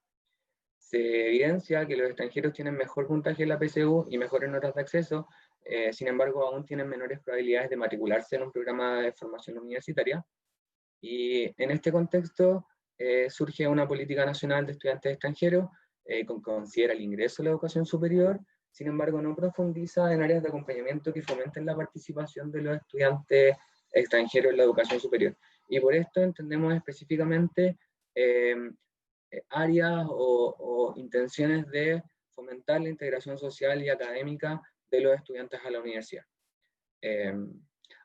[SPEAKER 5] Se evidencia que los extranjeros tienen mejor puntaje en la PSU y mejores notas de acceso, sin embargo aún tienen menores probabilidades de matricularse en un programa de formación universitaria. Y en este contexto surge una política nacional de estudiantes extranjeros que considera el ingreso a la educación superior, sin embargo no profundiza en áreas de acompañamiento que fomenten la participación de los estudiantes extranjeros en la educación superior. Y por esto entendemos específicamente áreas o intenciones de fomentar la integración social y académica de los estudiantes a la universidad.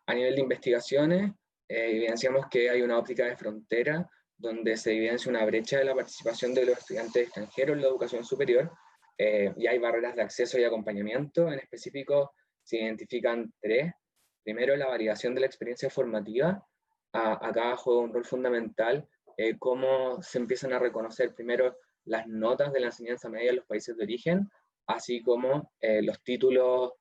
[SPEAKER 5] A nivel de investigaciones, evidenciamos que hay una óptica de frontera donde se evidencia una brecha de la participación de los estudiantes extranjeros en la educación superior, y hay barreras de acceso y acompañamiento. En específico, se identifican tres. Primero, la variación de la experiencia formativa. Acá juega un rol fundamental cómo se empiezan a reconocer primero las notas de la enseñanza media en los países de origen, así como los títulos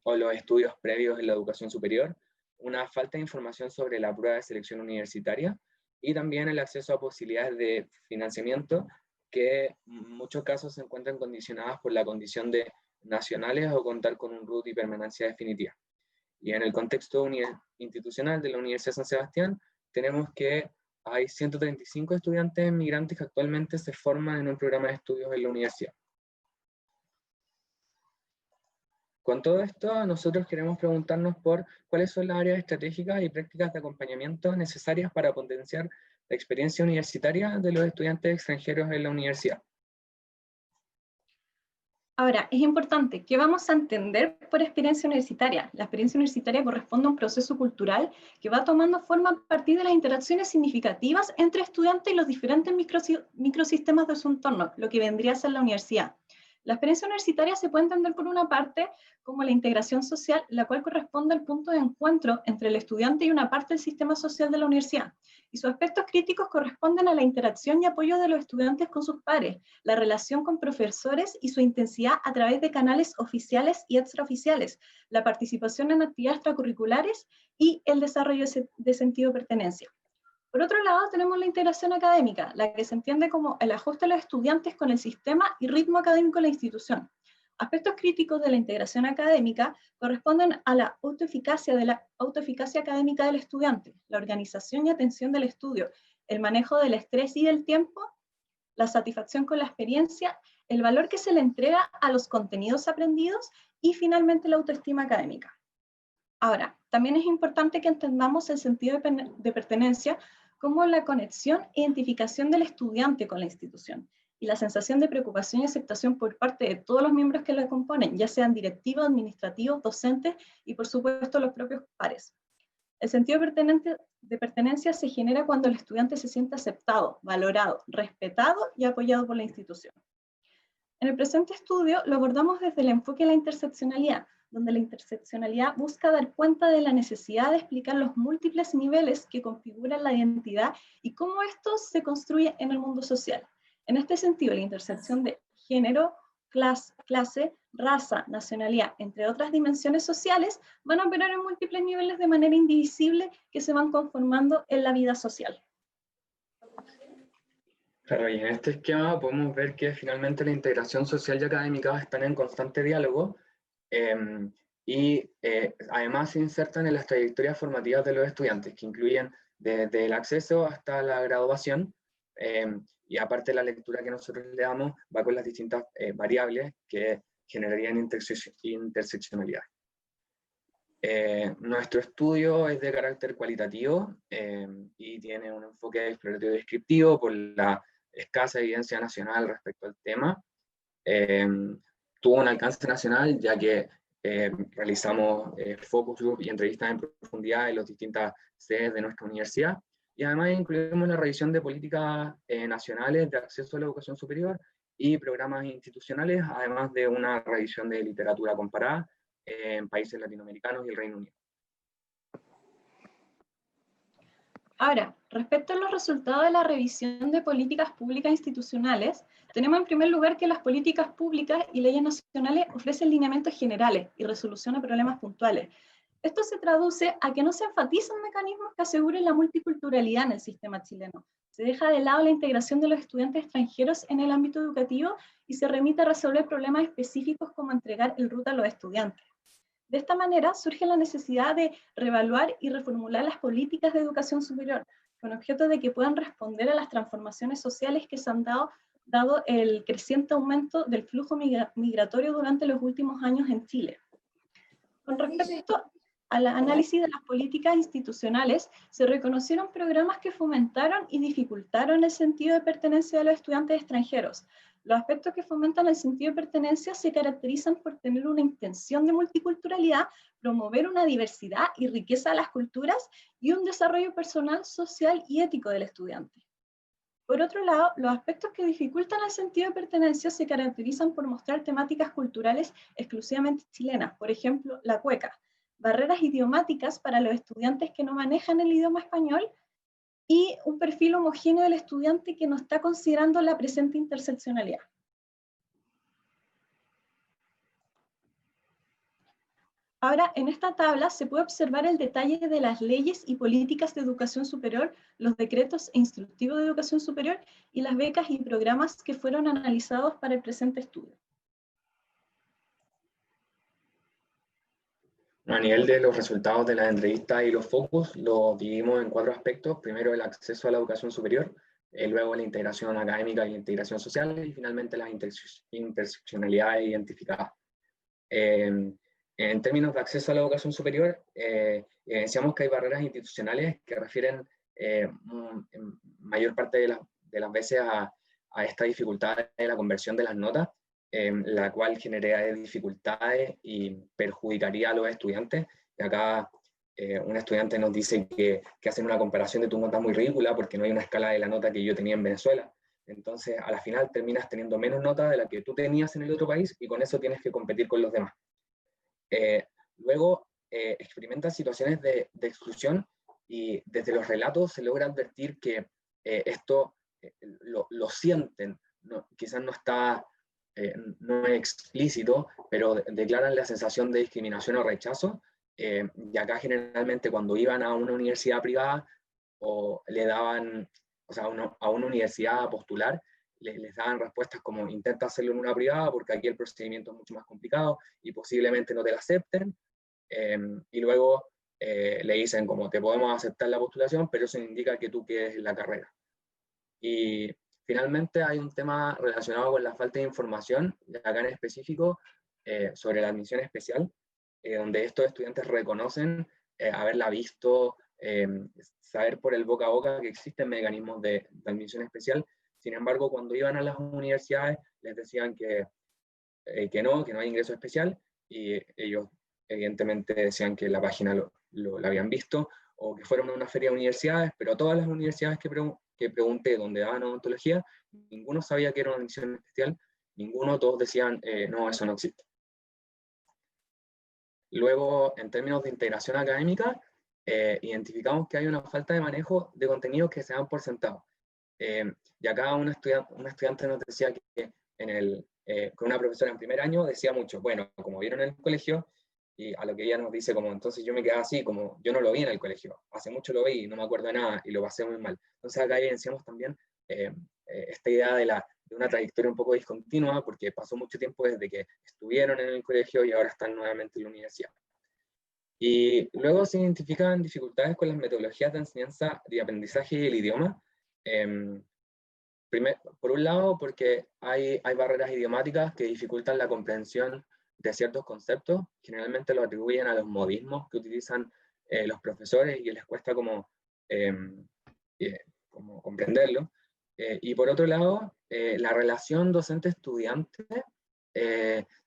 [SPEAKER 5] o los estudios previos en la educación superior, una falta de información sobre la prueba de selección universitaria y también el acceso a posibilidades de financiamiento que en muchos casos se encuentran condicionadas por la condición de nacionales o contar con un RUT y permanencia definitiva. Y en el contexto institucional de la Universidad San Sebastián, tenemos que hay 135 estudiantes migrantes que actualmente se forman en un programa de estudios en la universidad. Con todo esto, nosotros queremos preguntarnos por cuáles son las áreas estratégicas y prácticas de acompañamiento necesarias para potenciar la experiencia universitaria de los estudiantes extranjeros en la universidad.
[SPEAKER 4] Ahora, es importante, ¿qué vamos a entender por experiencia universitaria? La experiencia universitaria corresponde a un proceso cultural que va tomando forma a partir de las interacciones significativas entre estudiantes y los diferentes microsistemas de su entorno, lo que vendría a ser la universidad. La experiencia universitaria se puede entender por una parte como la integración social, la cual corresponde al punto de encuentro entre el estudiante y una parte del sistema social de la universidad. Y sus aspectos críticos corresponden a la interacción y apoyo de los estudiantes con sus pares, la relación con profesores y su intensidad a través de canales oficiales y extraoficiales, la participación en actividades extracurriculares y el desarrollo de sentido de pertenencia. Por otro lado, tenemos la integración académica, la que se entiende como el ajuste de los estudiantes con el sistema y ritmo académico de la institución. Aspectos críticos de la integración académica corresponden a la autoeficacia académica del estudiante, la organización y atención del estudio, el manejo del estrés y del tiempo, la satisfacción con la experiencia, el valor que se le entrega a los contenidos aprendidos y finalmente la autoestima académica. Ahora, también es importante que entendamos el sentido de pertenencia como la conexión e identificación del estudiante con la institución y la sensación de preocupación y aceptación por parte de todos los miembros que la componen, ya sean directivos, administrativos, docentes y por supuesto los propios pares. El sentido de pertenencia se genera cuando el estudiante se siente aceptado, valorado, respetado y apoyado por la institución. En el presente estudio lo abordamos desde el enfoque de la interseccionalidad, donde la interseccionalidad busca dar cuenta de la necesidad de explicar los múltiples niveles que configuran la identidad y cómo estos se construyen en el mundo social. En este sentido, la intersección de género, clase, raza, nacionalidad, entre otras dimensiones sociales, van a operar en múltiples niveles de manera indivisible que se van conformando en la vida social.
[SPEAKER 5] Claro, y en este esquema podemos ver que finalmente la integración social y académica están en constante diálogo además se insertan en las trayectorias formativas de los estudiantes, que incluyen desde el acceso hasta la graduación, y aparte la lectura que nosotros le damos va con las distintas variables que generarían interseccionalidad. Nuestro estudio es de carácter cualitativo y tiene un enfoque exploratorio descriptivo por la escasa evidencia nacional respecto al tema. Tuvo un alcance nacional ya que realizamos focus group y entrevistas en profundidad en las distintas sedes de nuestra universidad, y además incluimos la revisión de políticas nacionales de acceso a la educación superior y programas institucionales, además de una revisión de literatura comparada en países latinoamericanos y el Reino Unido.
[SPEAKER 4] Ahora, respecto a los resultados de la revisión de políticas públicas institucionales, tenemos en primer lugar que las políticas públicas y leyes nacionales ofrecen lineamientos generales y resolución a problemas puntuales. Esto se traduce a que no se enfatizan mecanismos que aseguren la multiculturalidad en el sistema chileno. Se deja de lado la integración de los estudiantes extranjeros en el ámbito educativo y se remite a resolver problemas específicos como entregar el RUT a los estudiantes. De esta manera surge la necesidad de reevaluar y reformular las políticas de educación superior, con objeto de que puedan responder a las transformaciones sociales que se han dado el creciente aumento del flujo migratorio durante los últimos años en Chile. Con respecto al análisis de las políticas institucionales, se reconocieron programas que fomentaron y dificultaron el sentido de pertenencia de los estudiantes extranjeros. Los aspectos que fomentan el sentido de pertenencia se caracterizan por tener una intención de multiculturalidad, promover una diversidad y riqueza de las culturas y un desarrollo personal, social y ético del estudiante. Por otro lado, los aspectos que dificultan el sentido de pertenencia se caracterizan por mostrar temáticas culturales exclusivamente chilenas, por ejemplo, la cueca, barreras idiomáticas para los estudiantes que no manejan el idioma español, y un perfil homogéneo del estudiante que no está considerando la presente interseccionalidad. Ahora, en esta tabla se puede observar el detalle de las leyes y políticas de educación superior, los decretos instructivos de educación superior y las becas y programas que fueron analizados para el presente estudio.
[SPEAKER 5] A nivel de los resultados de las entrevistas y los focus, los dividimos en 4 aspectos. Primero, el acceso a la educación superior, luego la integración académica y la integración social, y finalmente las interseccionalidades identificadas. En términos de acceso a la educación superior, evidenciamos que hay barreras institucionales que refieren en mayor parte de las veces a esta dificultad de la conversión de las notas, la cual generaría dificultades y perjudicaría a los estudiantes. Y acá un estudiante nos dice que hacen una comparación de tu nota muy ridícula porque no hay una escala de la nota que yo tenía en Venezuela. Entonces, a la final terminas teniendo menos nota de la que tú tenías en el otro país y con eso tienes que competir con los demás. Luego, experimentas situaciones de exclusión y desde los relatos se logra advertir que esto lo sienten, quizás no está, no es explícito, pero declaran la sensación de discriminación o rechazo, y acá generalmente cuando iban a una universidad privada o le daban, o sea, a una universidad a postular, les daban respuestas como intenta hacerlo en una privada porque aquí el procedimiento es mucho más complicado y posiblemente no te la acepten, y luego le dicen como te podemos aceptar la postulación, pero eso indica que tú quedes en la carrera. Y finalmente hay un tema relacionado con la falta de información, acá en específico, sobre la admisión especial, donde estos estudiantes reconocen haberla visto, saber por el boca a boca que existen mecanismos de admisión especial. Sin embargo, cuando iban a las universidades les decían que no hay ingreso especial, y ellos evidentemente decían que la página lo habían visto, o que fueron a una feria de universidades, pero todas las universidades que pregunté donde daban odontología, ninguno sabía que era una admisión especial, todos decían, no, eso no existe. Luego, en términos de integración académica, identificamos que hay una falta de manejo de contenidos que se dan por sentado. Y acá una estudiante nos decía que con una profesora en primer año decía mucho, bueno, como vieron en el colegio, y a lo que ella nos dice como, entonces yo me quedaba así, como yo no lo vi en el colegio, hace mucho lo vi y no me acuerdo de nada y lo pasé muy mal. Entonces acá evidenciamos también esta idea de una trayectoria un poco discontinua, porque pasó mucho tiempo desde que estuvieron en el colegio y ahora están nuevamente en la universidad. Y luego se identifican dificultades con las metodologías de enseñanza y aprendizaje del idioma. Por un lado, porque hay barreras idiomáticas que dificultan la comprensión de ciertos conceptos, generalmente lo atribuyen a los modismos que utilizan los profesores y que les cuesta como comprenderlo. Y por otro lado, la relación docente-estudiante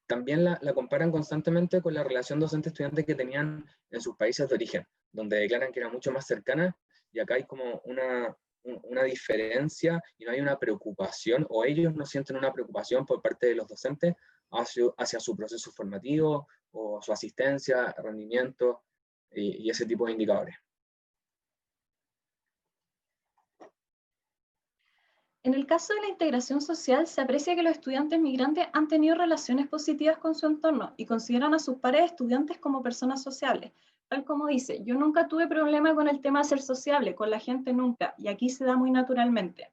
[SPEAKER 5] también la comparan constantemente con la relación docente-estudiante que tenían en sus países de origen, donde declaran que era mucho más cercana, y acá hay como una diferencia y no hay una preocupación, o ellos no sienten una preocupación por parte de los docentes hacia su proceso formativo o su asistencia, rendimiento y ese tipo de indicadores.
[SPEAKER 4] En el caso de la integración social, se aprecia que los estudiantes migrantes han tenido relaciones positivas con su entorno y consideran a sus pares estudiantes como personas sociables. Tal como dice, yo nunca tuve problema con el tema de ser sociable, con la gente nunca, y aquí se da muy naturalmente.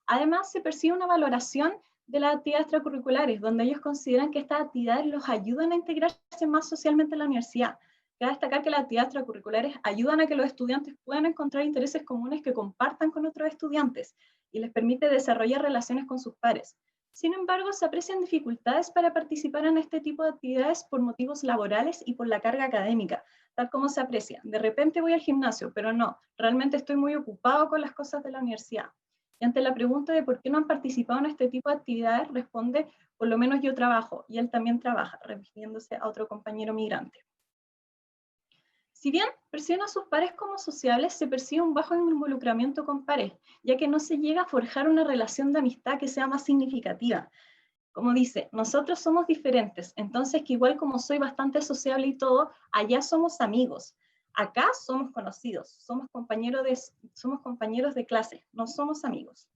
[SPEAKER 4] Además, se percibe una valoración de las actividades extracurriculares, donde ellos consideran que estas actividades los ayudan a integrarse más socialmente en la universidad. Cabe destacar que las actividades extracurriculares ayudan a que los estudiantes puedan encontrar intereses comunes que compartan con otros estudiantes y les permite desarrollar relaciones con sus pares. Sin embargo, se aprecian dificultades para participar en este tipo de actividades por motivos laborales y por la carga académica, tal como se aprecia. De repente voy al gimnasio, pero no, realmente estoy muy ocupado con las cosas de la universidad. Y ante la pregunta de por qué no han participado en este tipo de actividades, responde, por lo menos yo trabajo, y él también trabaja, refiriéndose a otro compañero migrante. Si bien perciben a sus pares como sociables, se percibe un bajo involucramiento con pares, ya que no se llega a forjar una relación de amistad que sea más significativa. Como dice, nosotros somos diferentes, entonces que igual como soy bastante sociable y todo, allá somos amigos. Acá somos conocidos, somos compañeros de clase, no somos amigos.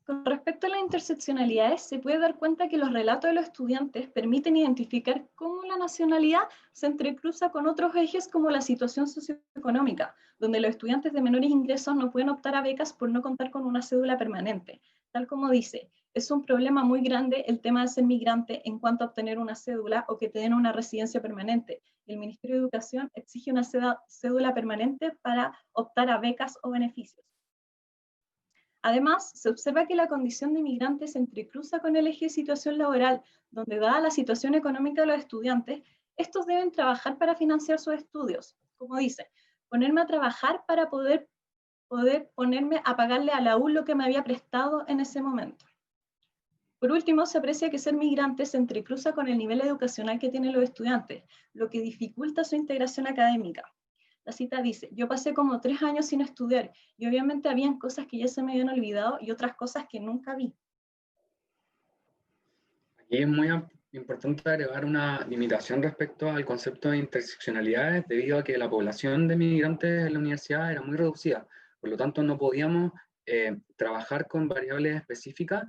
[SPEAKER 4] Con respecto a las interseccionalidades, se puede dar cuenta que los relatos de los estudiantes permiten identificar cómo la nacionalidad se entrecruza con otros ejes como la situación socioeconómica, donde los estudiantes de menores ingresos no pueden optar a becas por no contar con una cédula permanente. Tal como dice, es un problema muy grande el tema de ser migrante en cuanto a obtener una cédula o que te den una residencia permanente. El Ministerio de Educación exige una cédula permanente para optar a becas o beneficios. Además, se observa que la condición de inmigrante se entrecruza con el eje de situación laboral, donde dada la situación económica de los estudiantes, estos deben trabajar para financiar sus estudios. Como dice, ponerme a trabajar para poder ponerme a pagarle a la U lo que me había prestado en ese momento. Por último, se aprecia que ser migrante se entrecruza con el nivel educacional que tienen los estudiantes, lo que dificulta su integración académica. La cita dice: yo pasé como 3 años sin estudiar y obviamente habían cosas que ya se me habían olvidado y otras cosas que nunca vi.
[SPEAKER 5] Aquí es muy importante agregar una limitación respecto al concepto de interseccionalidades, debido a que la población de migrantes en la universidad era muy reducida. Por lo tanto, no podíamos trabajar con variables específicas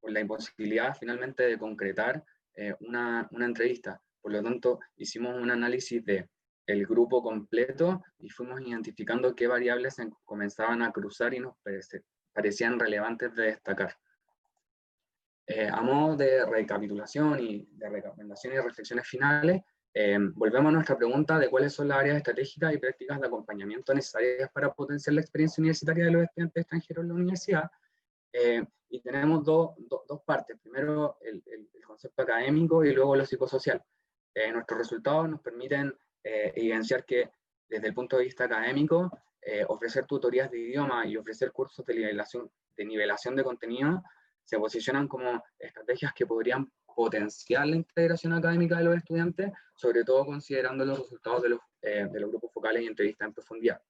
[SPEAKER 5] por la imposibilidad finalmente de concretar una entrevista. Por lo tanto, hicimos un análisis del grupo completo y fuimos identificando qué variables comenzaban a cruzar y nos parecían relevantes de destacar. A modo de recapitulación y de recomendaciones y reflexiones finales, volvemos a nuestra pregunta de cuáles son las áreas estratégicas y prácticas de acompañamiento necesarias para potenciar la experiencia universitaria de los estudiantes extranjeros en la universidad. Y tenemos dos partes. Primero, el concepto académico y luego lo psicosocial. Nuestros resultados nos permiten evidenciar que desde el punto de vista académico, ofrecer tutorías de idioma y ofrecer cursos de nivelación de contenido se posicionan como estrategias que podrían potenciar la integración académica de los estudiantes, sobre todo considerando los resultados de los grupos focales y entrevistas en profundidad.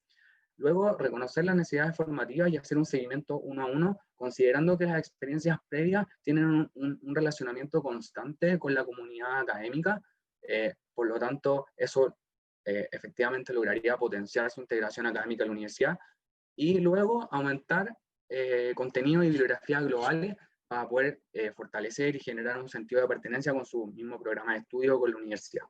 [SPEAKER 5] Luego, reconocer las necesidades formativas y hacer un seguimiento 1 a 1, considerando que las experiencias previas tienen un relacionamiento constante con la comunidad académica, por lo tanto, eso efectivamente lograría potenciar su integración académica en la universidad, y luego aumentar contenido y bibliografía globales para poder fortalecer y generar un sentido de pertenencia con su mismo programa de estudio con la universidad.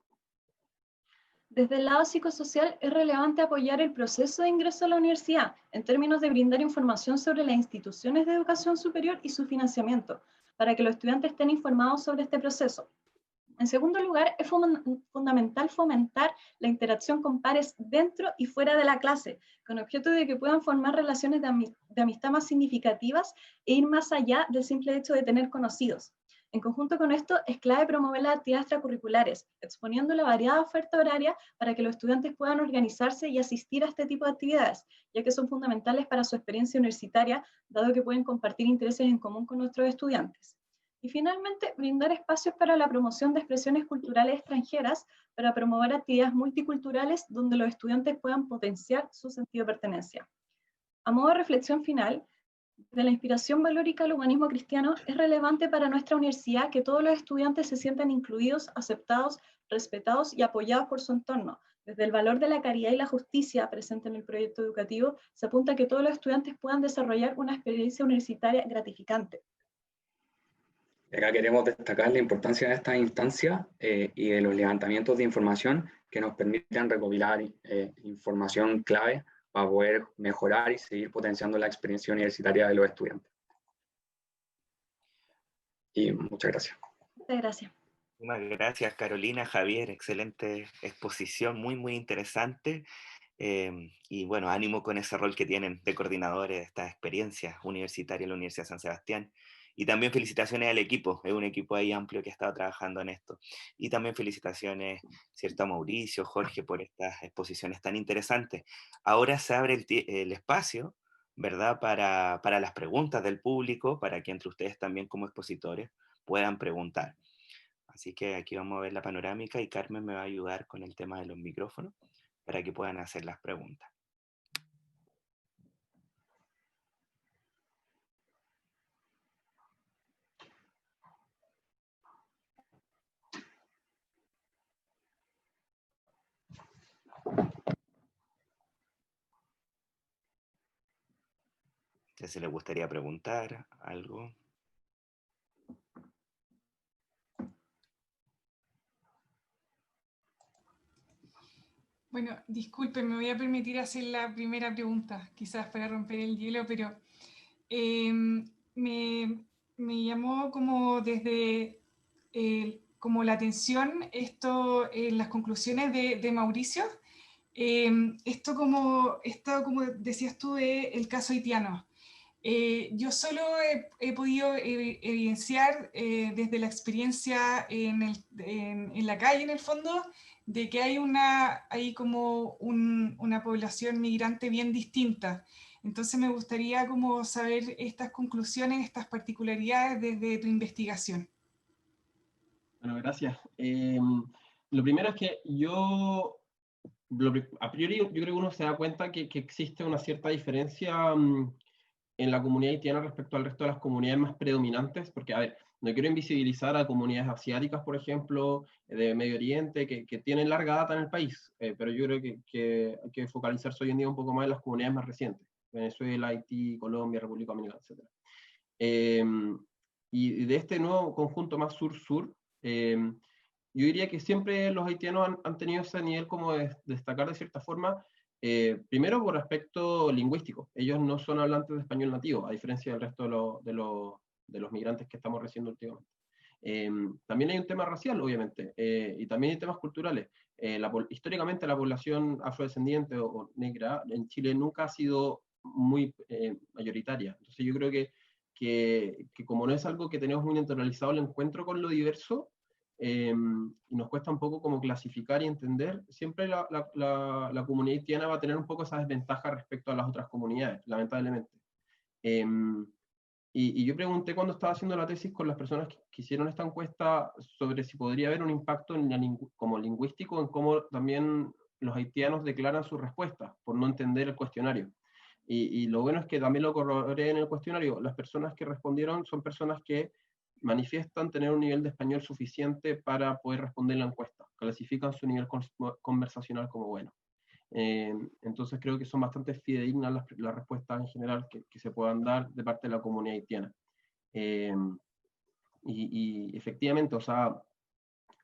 [SPEAKER 4] Desde el lado psicosocial, es relevante apoyar el proceso de ingreso a la universidad en términos de brindar información sobre las instituciones de educación superior y su financiamiento, para que los estudiantes estén informados sobre este proceso. En segundo lugar, es fundamental fomentar la interacción con pares dentro y fuera de la clase, con objeto de que puedan formar relaciones de amistad más significativas e ir más allá del simple hecho de tener conocidos. En conjunto con esto, es clave promover las actividades extracurriculares, exponiendo la variada oferta horaria para que los estudiantes puedan organizarse y asistir a este tipo de actividades, ya que son fundamentales para su experiencia universitaria, dado que pueden compartir intereses en común con nuestros estudiantes. Y finalmente, brindar espacios para la promoción de expresiones culturales extranjeras para promover actividades multiculturales donde los estudiantes puedan potenciar su sentido de pertenencia. A modo de reflexión final, de la inspiración valórica al humanismo cristiano, es relevante para nuestra universidad que todos los estudiantes se sientan incluidos, aceptados, respetados y apoyados por su entorno. Desde el valor de la caridad y la justicia presente en el proyecto educativo, se apunta a que todos los estudiantes puedan desarrollar una experiencia universitaria gratificante.
[SPEAKER 5] Acá queremos destacar la importancia de estas instancias y de los levantamientos de información que nos permiten recopilar información clave para poder mejorar y seguir potenciando la experiencia universitaria de los estudiantes. Y muchas gracias.
[SPEAKER 4] Muchas gracias.
[SPEAKER 1] Muchas gracias, Carolina, Javier, excelente exposición, muy, muy interesante. Y bueno, ánimo con ese rol que tienen de coordinadores de esta experiencia universitaria en la Universidad de San Sebastián. Y también felicitaciones al equipo, es un equipo ahí amplio que ha estado trabajando en esto. Y también felicitaciones, ¿cierto?, a Mauricio, Jorge, por estas exposiciones tan interesantes. Ahora se abre el espacio, ¿verdad?, para las preguntas del público, para que entre ustedes también como expositores puedan preguntar. Así que aquí vamos a ver la panorámica y Carmen me va a ayudar con el tema de los micrófonos para que puedan hacer las preguntas. ¿Se le gustaría preguntar algo?
[SPEAKER 6] Bueno, disculpe, me voy a permitir hacer la primera pregunta, quizás para romper el hielo, pero me llamó como desde como la atención esto en las conclusiones de Mauricio, esto como decías tú del caso haitiano. Yo solo he podido evidenciar desde la experiencia en la calle, en el fondo, de que hay como una población migrante bien distinta. Entonces me gustaría como saber estas conclusiones, estas particularidades desde tu investigación.
[SPEAKER 2] Bueno, gracias. Lo primero es que a priori yo creo que uno se da cuenta que existe una cierta diferencia en la comunidad haitiana respecto al resto de las comunidades más predominantes, porque, a ver, no quiero invisibilizar a comunidades asiáticas, por ejemplo, de Medio Oriente, que tienen larga data en el país, pero yo creo que hay que focalizarse hoy en día un poco más en las comunidades más recientes, Venezuela, Haití, Colombia, República Dominicana, etc. Y de este nuevo conjunto más sur-sur, yo diría que siempre los haitianos han tenido ese nivel como de destacar de cierta forma, primero por aspecto lingüístico. Ellos no son hablantes de español nativo, a diferencia del resto de los migrantes que estamos recibiendo últimamente. También hay un tema racial, obviamente, y también hay temas culturales. Históricamente la población afrodescendiente o negra en Chile nunca ha sido muy mayoritaria. Entonces yo creo que como no es algo que tenemos muy naturalizado el encuentro con lo diverso, y nos cuesta un poco como clasificar y entender, siempre la comunidad haitiana va a tener un poco esa desventaja respecto a las otras comunidades, lamentablemente. Y yo pregunté cuando estaba haciendo la tesis con las personas que hicieron esta encuesta sobre si podría haber un impacto como lingüístico en cómo también los haitianos declaran sus respuestas por no entender el cuestionario. Y lo bueno es que también lo corroboré en el cuestionario. Las personas que respondieron son personas que manifiestan tener un nivel de español suficiente para poder responder la encuesta. Clasifican su nivel conversacional como bueno. Entonces creo que son bastante fidedignas las respuestas en general que se puedan dar de parte de la comunidad haitiana. Y efectivamente, o sea,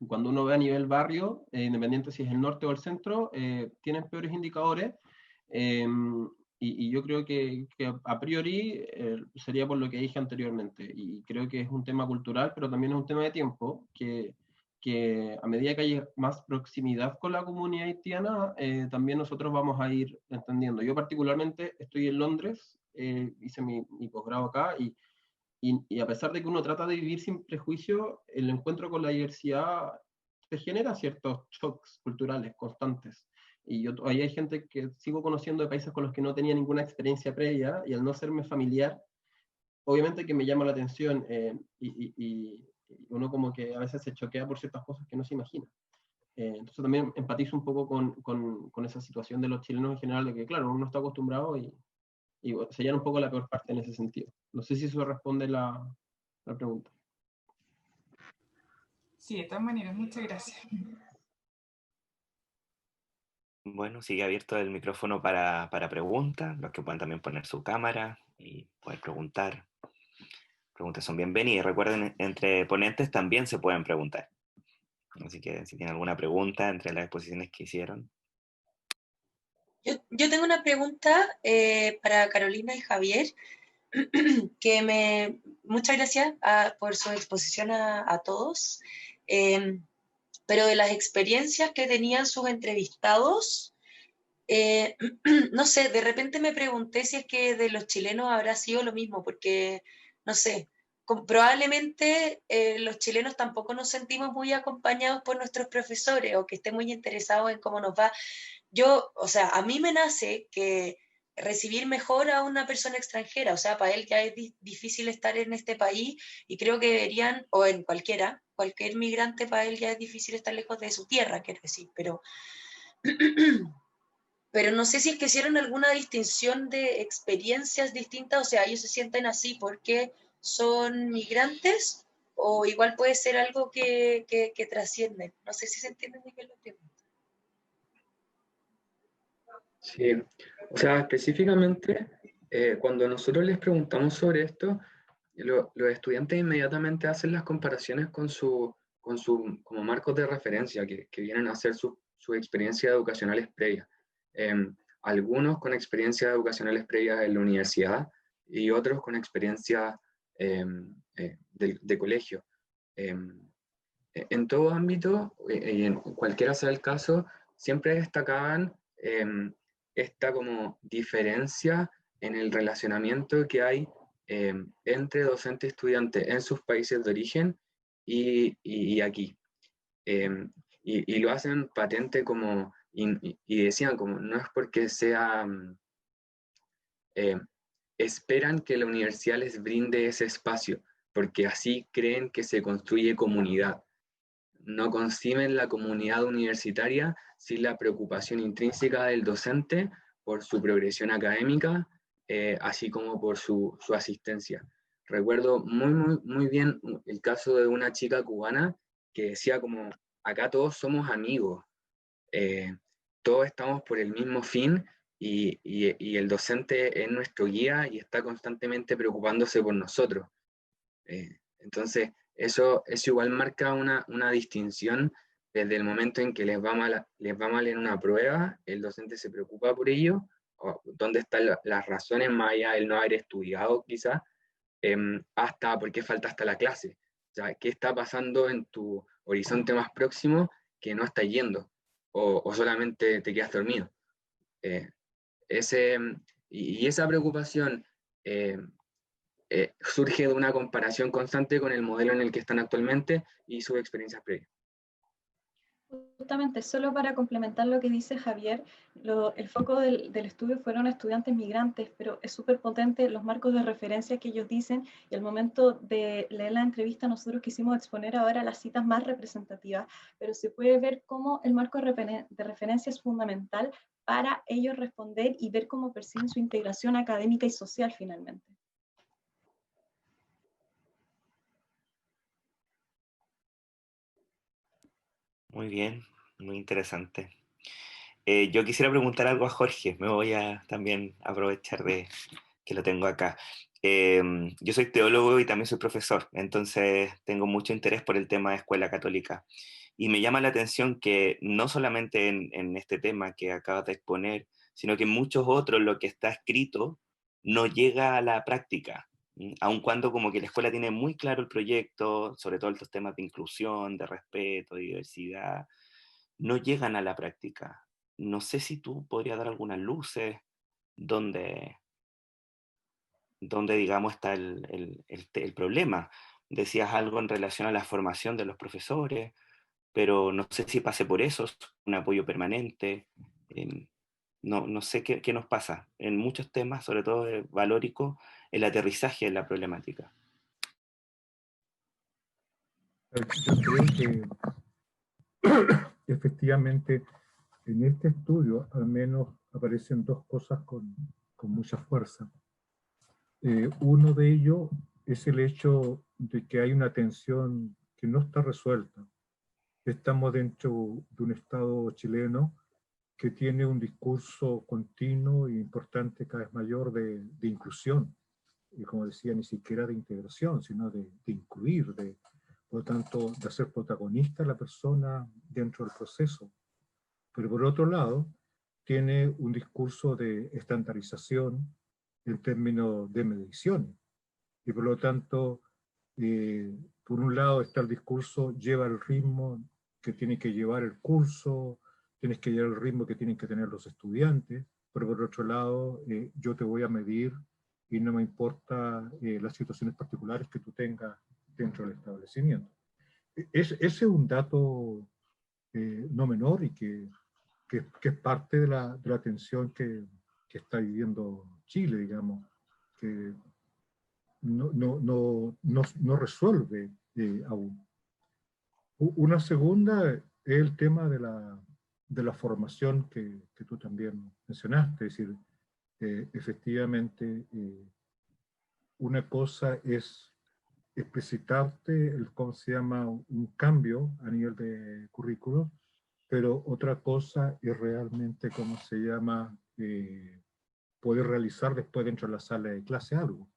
[SPEAKER 2] cuando uno ve a nivel barrio, independiente si es el norte o el centro, tienen peores indicadores. Y yo creo que a priori sería por lo que dije anteriormente, y creo que es un tema cultural, pero también es un tema de tiempo, que a medida que haya más proximidad con la comunidad haitiana, también nosotros vamos a ir entendiendo. Yo particularmente estoy en Londres, hice mi posgrado acá, y a pesar de que uno trata de vivir sin prejuicio, el encuentro con la diversidad te genera ciertos shocks culturales constantes. Y ahí hay gente que sigo conociendo de países con los que no tenía ninguna experiencia previa, y al no serme familiar, obviamente que me llama la atención, y uno como que a veces se choquea por ciertas cosas que no se imagina. Entonces también empatizo un poco con esa situación de los chilenos en general, de que claro, uno está acostumbrado y serían un poco la peor parte en ese sentido. No sé si eso responde la pregunta.
[SPEAKER 6] Sí, de todas maneras, muchas gracias.
[SPEAKER 1] Bueno, sigue abierto el micrófono para preguntas, los que puedan también poner su cámara y poder preguntar. Preguntas son bienvenidas. Recuerden, entre ponentes también se pueden preguntar. Así que si tienen alguna pregunta entre las exposiciones que hicieron.
[SPEAKER 7] Yo tengo una pregunta para Carolina y Javier, muchas gracias por su exposición a todos, pero de las experiencias que tenían sus entrevistados, no sé, de repente me pregunté si es que de los chilenos habrá sido lo mismo, porque, no sé, probablemente los chilenos tampoco nos sentimos muy acompañados por nuestros profesores o que estén muy interesados en cómo nos va. O sea, a mí me nace que recibir mejor a una persona extranjera, o sea, para él ya es difícil estar en este país y creo que deberían, o en cualquier migrante, para él ya es difícil estar lejos de su tierra, quiero decir, pero no sé si es que hicieron alguna distinción de experiencias distintas, o sea, ellos se sienten así porque son migrantes o igual puede ser algo que trasciende. No sé si se entiende muy bien lo que pregunto.
[SPEAKER 5] Sí, o sea, específicamente, cuando nosotros les preguntamos sobre esto, los estudiantes inmediatamente hacen las comparaciones con su como marcos de referencia, que vienen a hacer sus experiencias educacionales previas. Algunos con experiencias educacionales previas en la universidad y otros con experiencias de colegio. En todo ámbito, y en cualquiera sea el caso, siempre destacaban esta como diferencia en el relacionamiento que hay entre docente y estudiante en sus países de origen y aquí. Y lo hacen patente como, y decían como, no es porque sea esperan que la universidad les brinde ese espacio, porque así creen que se construye comunidad. No conciben la comunidad universitaria sin la preocupación intrínseca del docente por su progresión académica, así como por su asistencia. Recuerdo muy bien el caso de una chica cubana que decía como, acá todos somos amigos, todos estamos por el mismo fin y el docente es nuestro guía y está constantemente preocupándose por nosotros. Entonces, eso igual marca una distinción desde el momento en que les va mal en una prueba, el docente se preocupa por ello, o dónde están las razones, más allá del no haber estudiado quizás, hasta por qué faltaste a la clase. O sea, ¿qué está pasando en tu horizonte más próximo que no estás yendo? O solamente te quedas dormido. Y esa preocupación surge de una comparación constante con el modelo en el que están actualmente y sus experiencias previas.
[SPEAKER 4] Justamente, solo para complementar lo que dice Javier, el foco del estudio fueron estudiantes migrantes, pero es súper potente los marcos de referencia que ellos dicen, y al momento de leer la entrevista nosotros quisimos exponer ahora las citas más representativas, pero se puede ver cómo el marco de referencia es fundamental para ellos responder y ver cómo perciben su integración académica y social finalmente.
[SPEAKER 1] Muy bien, muy interesante. Yo quisiera preguntar algo a Jorge, me voy a también aprovechar de que lo tengo acá. Yo soy teólogo y también soy profesor, entonces tengo mucho interés por el tema de escuela católica. Y me llama la atención que no solamente en este tema que acabas de exponer, sino que en muchos otros lo que está escrito no llega a la práctica, aun cuando como que la escuela tiene muy claro el proyecto, sobre todo estos temas de inclusión, de respeto, de diversidad, no llegan a la práctica. No sé si tú podrías dar algunas luces donde digamos, está el problema. Decías algo en relación a la formación de los profesores, pero no sé si pase por eso, un apoyo permanente. No sé qué nos pasa en muchos temas, sobre todo valórico, el aterrizaje de la problemática.
[SPEAKER 3] Yo creo que efectivamente en este estudio al menos aparecen dos cosas con mucha fuerza. Uno de ellos es el hecho de que hay una tensión que no está resuelta. Estamos dentro de un Estado chileno que tiene un discurso continuo e importante cada vez mayor de inclusión. Y como decía, ni siquiera de integración, sino de incluir, por lo tanto, de hacer protagonista a la persona dentro del proceso. Pero por otro lado, tiene un discurso de estandarización en términos de mediciones. Y por lo tanto, por un lado está el discurso, lleva el ritmo que tiene que llevar el curso, tienes que llevar el ritmo que tienen que tener los estudiantes, pero por otro lado, yo te voy a medir y no me importa las situaciones particulares que tú tengas dentro del establecimiento. Ese es un dato no menor y que es parte de la tensión que está viviendo Chile, digamos, que no resuelve aún. Una segunda es el tema de la formación que tú también mencionaste, es decir, efectivamente una cosa es explicitarte cómo se llama un cambio a nivel de currículo, pero otra cosa es realmente cómo se llama poder realizar después dentro de la sala de clase algo.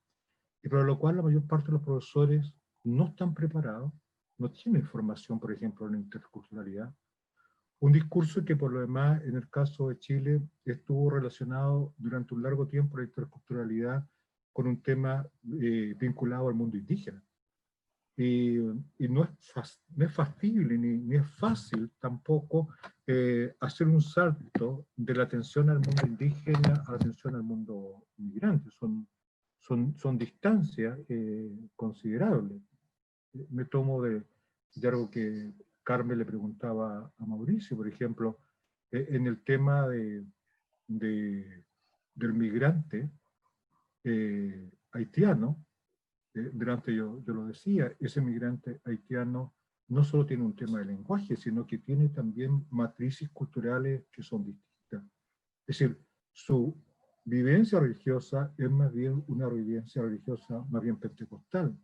[SPEAKER 3] Y por lo cual la mayor parte de los profesores no están preparados, no tienen formación, por ejemplo, en interculturalidad. Un discurso que por lo demás, en el caso de Chile, estuvo relacionado durante un largo tiempo la interculturalidad con un tema vinculado al mundo indígena. Y no es factible ni es fácil tampoco hacer un salto de la atención al mundo indígena a la atención al mundo inmigrante. Son distancias considerables. Me tomo de algo que Carmen le preguntaba a Mauricio, por ejemplo, en el tema del migrante, haitiano, delante yo lo decía, ese migrante haitiano no solo tiene un tema de lenguaje, sino que tiene también matrices culturales que son distintas. Es decir, su vivencia religiosa es más bien una vivencia religiosa más bien pentecostal.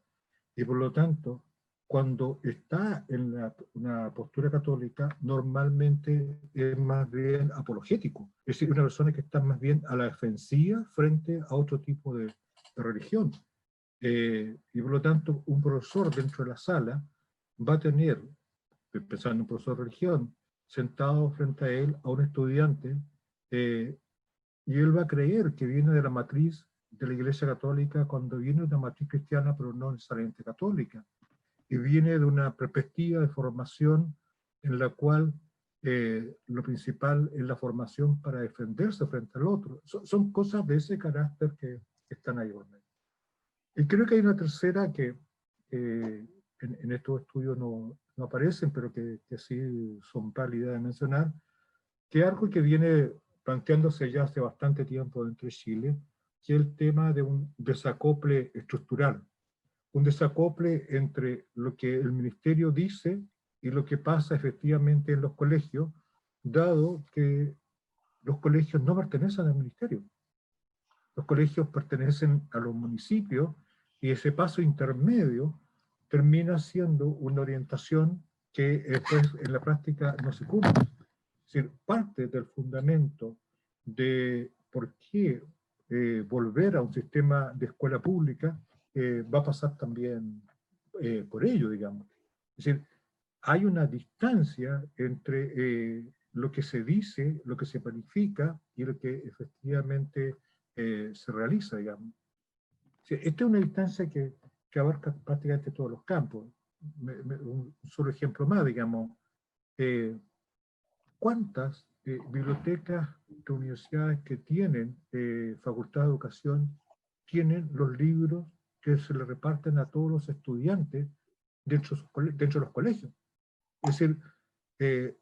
[SPEAKER 3] Y por lo tanto, cuando está en una postura católica, normalmente es más bien apologético. Es decir, una persona que está más bien a la defensiva frente a otro tipo de religión. Y por lo tanto, un profesor dentro de la sala va a tener, pensando en un profesor de religión, sentado frente a él a un estudiante, y él va a creer que viene de la matriz de la Iglesia Católica cuando viene de una matriz cristiana, pero no necesariamente católica, y viene de una perspectiva de formación en la cual lo principal es la formación para defenderse frente al otro. Son cosas de ese carácter que están ahí. Y creo que hay una tercera que en estos estudios no aparecen, pero que sí son válidas de mencionar, que es algo que viene planteándose ya hace bastante tiempo dentro de Chile, que es el tema de un desacople estructural, un desacople entre lo que el ministerio dice y lo que pasa efectivamente en los colegios, dado que los colegios no pertenecen al ministerio. Los colegios pertenecen a los municipios y ese paso intermedio termina siendo una orientación que después en la práctica no se cumple. Es decir, parte del fundamento de por qué volver a un sistema de escuela pública va a pasar también por ello, digamos. Es decir, hay una distancia entre lo que se dice, lo que se planifica y lo que efectivamente se realiza, digamos. Esta es una distancia que abarca prácticamente todos los campos. Un solo ejemplo más, digamos. ¿Cuántas bibliotecas de universidades que tienen facultad de educación tienen los libros que se le reparten a todos los estudiantes dentro de los colegios? Es decir,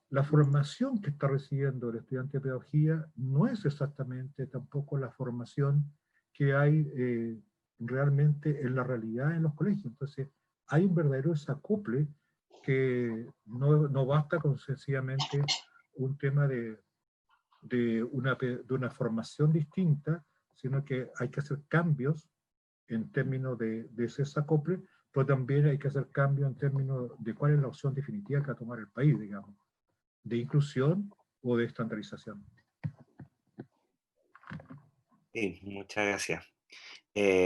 [SPEAKER 3] la formación que está recibiendo el estudiante de pedagogía no es exactamente tampoco la formación que hay realmente en la realidad en los colegios. Entonces, hay un verdadero desacople que no basta con sencillamente un tema de una formación distinta, sino que hay que hacer cambios en términos de ese desacople, pero también hay que hacer cambios en términos de cuál es la opción definitiva que va a tomar el país, digamos, de inclusión o de estandarización.
[SPEAKER 1] Sí, muchas gracias.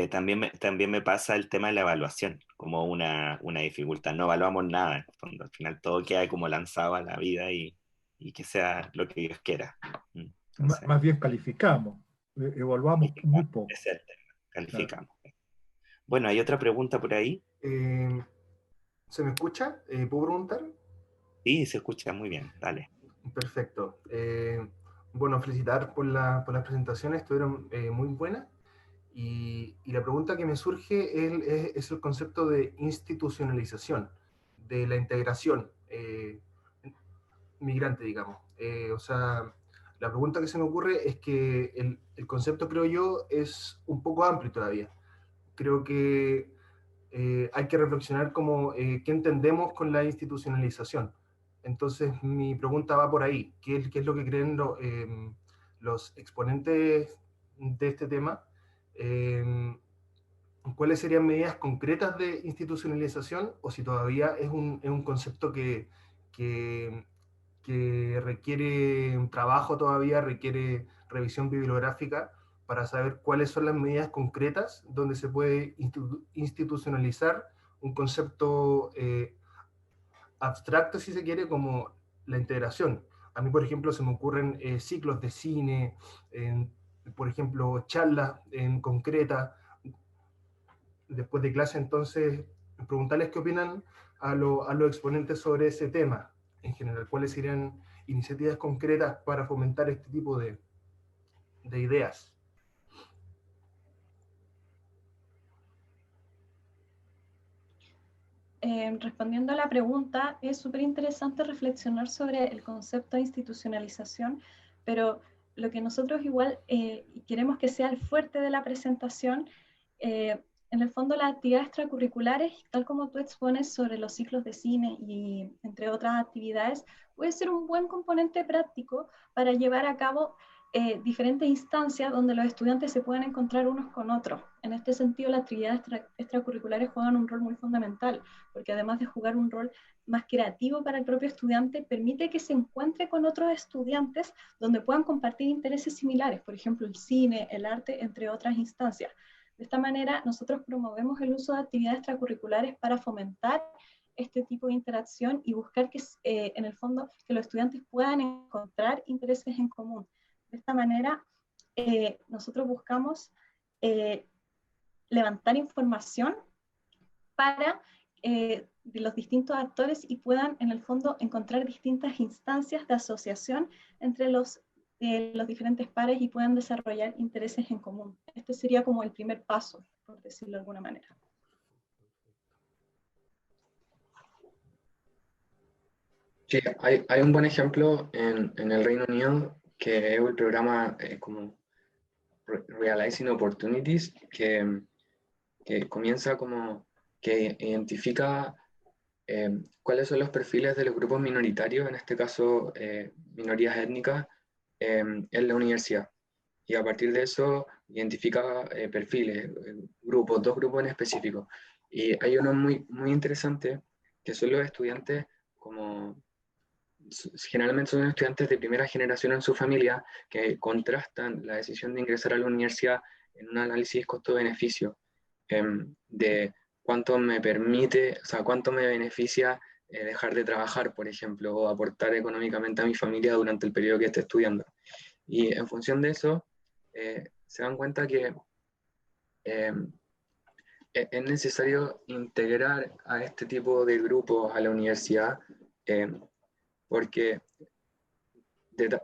[SPEAKER 1] También me pasa el tema de la evaluación, como una dificultad. No evaluamos nada, en el fondo. Al final todo queda como lanzado a la vida y que sea lo que Dios quiera. Entonces,
[SPEAKER 3] más bien calificamos, evaluamos muy poco.
[SPEAKER 1] Es el tema, calificamos. Claro. Bueno, hay otra pregunta por ahí.
[SPEAKER 8] ¿Se me escucha? ¿Puedo preguntar?
[SPEAKER 1] Sí, se escucha muy bien, dale.
[SPEAKER 8] Perfecto. Bueno, felicitar por las presentaciones, estuvieron muy buenas. Y la pregunta que me surge es el concepto de institucionalización, de la integración migrante, digamos. O sea, la pregunta que se me ocurre es que el concepto, creo yo, es un poco amplio todavía. Creo que hay que reflexionar como qué entendemos con la institucionalización. Entonces, mi pregunta va por ahí. ¿Qué es lo que creen los exponentes de este tema? ¿Cuáles serían medidas concretas de institucionalización? O si todavía es un concepto que requiere un trabajo todavía, requiere revisión bibliográfica, para saber cuáles son las medidas concretas donde se puede institucionalizar un concepto abstracto, si se quiere, como la integración. A mí, por ejemplo, se me ocurren ciclos de cine, por ejemplo, charlas en concreta, después de clase. Entonces, preguntarles qué opinan a los exponentes sobre ese tema, en general, cuáles serían iniciativas concretas para fomentar este tipo de ideas.
[SPEAKER 4] Respondiendo a la pregunta, es súper interesante reflexionar sobre el concepto de institucionalización, pero lo que nosotros igual queremos que sea el fuerte de la presentación, en el fondo las actividades extracurriculares, tal como tú expones sobre los ciclos de cine y entre otras actividades, puede ser un buen componente práctico para llevar a cabo diferentes instancias donde los estudiantes se pueden encontrar unos con otros. En este sentido, las actividades extracurriculares juegan un rol muy fundamental, porque además de jugar un rol más creativo para el propio estudiante, permite que se encuentre con otros estudiantes donde puedan compartir intereses similares, por ejemplo, el cine, el arte, entre otras instancias. De esta manera, nosotros promovemos el uso de actividades extracurriculares para fomentar este tipo de interacción y buscar que, en el fondo, que los estudiantes puedan encontrar intereses en común. De esta manera, nosotros buscamos levantar información para de los distintos actores y puedan, en el fondo, encontrar distintas instancias de asociación entre los diferentes pares y puedan desarrollar intereses en común. Este sería como el primer paso, por decirlo de alguna manera.
[SPEAKER 5] Sí, hay un buen ejemplo en el Reino Unido, que es el programa como Realizing Opportunities, que comienza como que identifica cuáles son los perfiles de los grupos minoritarios, en este caso minorías étnicas, en la universidad. Y a partir de eso identifica perfiles, grupos, 2 grupos en específico. Y hay uno muy, muy interesante, que son los estudiantes como generalmente son estudiantes de primera generación en su familia que contrastan la decisión de ingresar a la universidad en un análisis costo-beneficio de cuánto me permite, o sea, cuánto me beneficia dejar de trabajar, por ejemplo, o aportar económicamente a mi familia durante el periodo que esté estudiando. Y en función de eso, se dan cuenta que es necesario integrar a este tipo de grupos a la universidad, porque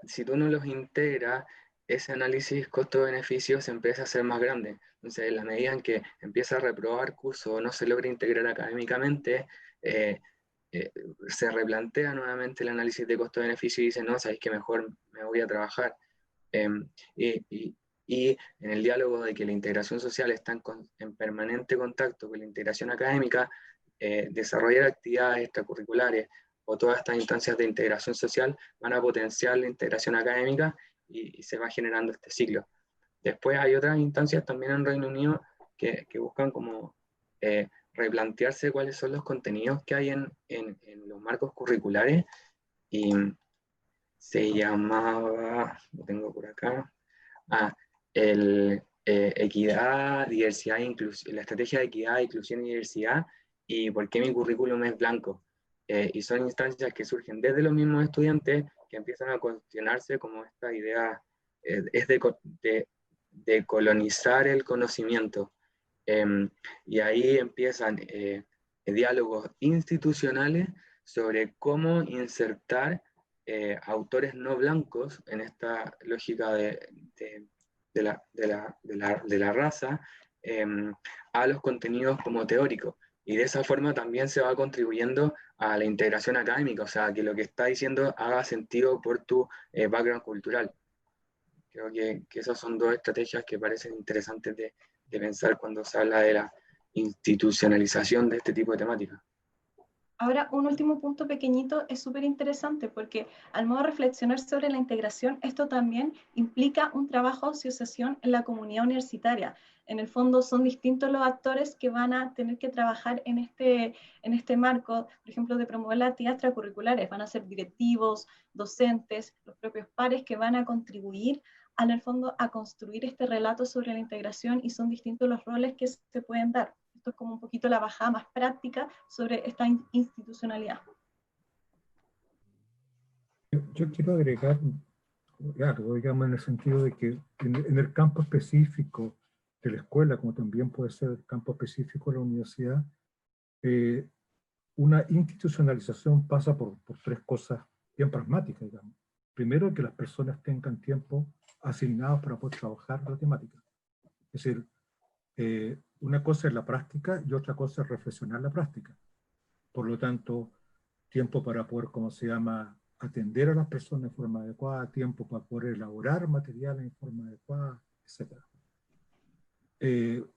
[SPEAKER 5] si tú no los integras, ese análisis costo-beneficio se empieza a hacer más grande. Entonces, en la medida en que empieza a reprobar curso o no se logra integrar académicamente, se replantea nuevamente el análisis de costo-beneficio y dice, no, sabéis que mejor me voy a trabajar. Y en el diálogo de que la integración social está en permanente contacto con la integración académica, desarrollar actividades extracurriculares o todas estas instancias de integración social van a potenciar la integración académica y se va generando este ciclo. Después hay otras instancias también en Reino Unido que buscan como replantearse cuáles son los contenidos que hay en los marcos curriculares, y se llamaba, lo tengo por acá, equidad, diversidad e inclusión, la estrategia de equidad, inclusión y diversidad, y por qué mi currículum es blanco. Y son instancias que surgen desde los mismos estudiantes que empiezan a cuestionarse como esta idea es de colonizar el conocimiento. Y ahí empiezan diálogos institucionales sobre cómo insertar autores no blancos en esta lógica de la raza a los contenidos como teóricos. Y de esa forma también se va contribuyendo a la integración académica, o sea, que lo que está diciendo haga sentido por tu background cultural. Creo que esas son 2 estrategias que parecen interesantes de pensar cuando se habla de la institucionalización de este tipo de temáticas.
[SPEAKER 4] Ahora, un último punto pequeñito es súper interesante porque al modo de reflexionar sobre la integración, esto también implica un trabajo de asociación en la comunidad universitaria. En el fondo son distintos los actores que van a tener que trabajar en este marco, por ejemplo, de promover las actividades extracurriculares. Van a ser directivos, docentes, los propios pares que van a contribuir en el fondo a construir este relato sobre la integración y son distintos los roles que se pueden dar. Esto es como un poquito la bajada más práctica sobre esta institucionalidad.
[SPEAKER 3] Yo quiero agregar algo, digamos, en el sentido de que en el campo específico de la escuela, como también puede ser el campo específico de la universidad, una institucionalización pasa por 3 cosas bien pragmáticas, digamos. Primero, que las personas tengan tiempo asignados para poder trabajar la temática. Es decir, una cosa es la práctica y otra cosa es reflexionar la práctica. Por lo tanto, tiempo para poder, ¿cómo se llama?, atender a las personas de forma adecuada, tiempo para poder elaborar materiales en forma adecuada, etc.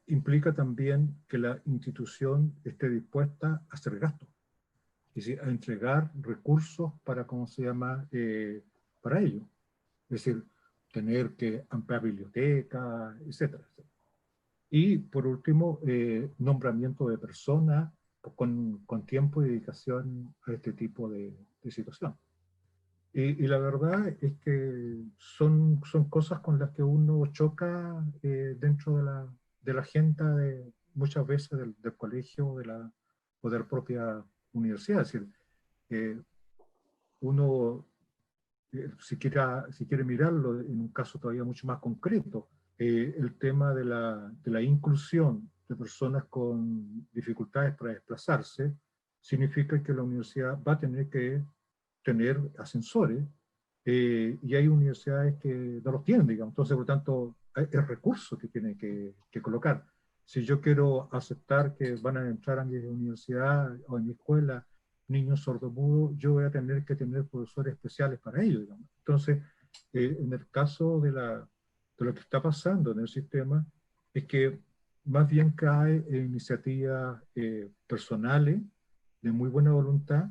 [SPEAKER 3] Implica también que la institución esté dispuesta a hacer gastos, es decir, a entregar recursos para, ¿cómo se llama?, para ello. Es decir, tener que ampliar bibliotecas, etcétera, etcétera. Y por último, nombramiento de personas con tiempo y dedicación a este tipo de situación. Y la verdad es que son cosas con las que uno choca dentro de la agenda muchas veces del colegio o de la propia universidad. Es decir, uno, si quiere mirarlo en un caso todavía mucho más concreto, el tema de la inclusión de personas con dificultades para desplazarse significa que la universidad va a tener que tener ascensores, y hay universidades que no los tienen, digamos. Entonces, por lo tanto, es recurso que tienen que colocar. Si yo quiero aceptar que van a entrar a mi universidad o en mi escuela niños sordomudos, yo voy a tener que tener profesores especiales para ellos, digamos. Entonces, en el caso de lo que está pasando en el sistema, es que más bien cae en iniciativas personales de muy buena voluntad,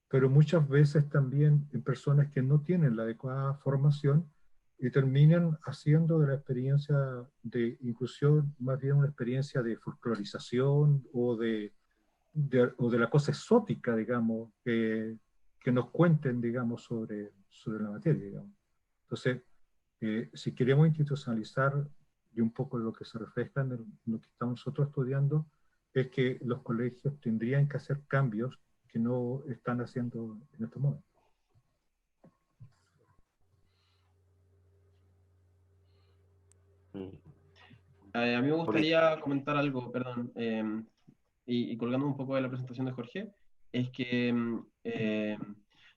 [SPEAKER 3] pero muchas veces también en personas que no tienen la adecuada formación y terminan haciendo de la experiencia de inclusión más bien una experiencia de folclorización o de la cosa exótica, digamos, que nos cuenten, digamos, sobre la materia, digamos. Entonces, si queremos institucionalizar, y un poco lo que se refleja en lo que estamos nosotros estudiando, es que los colegios tendrían que hacer cambios que no están haciendo en este momento.
[SPEAKER 2] A mí me gustaría comentar algo, perdón, y colgando un poco de la presentación de Jorge, es que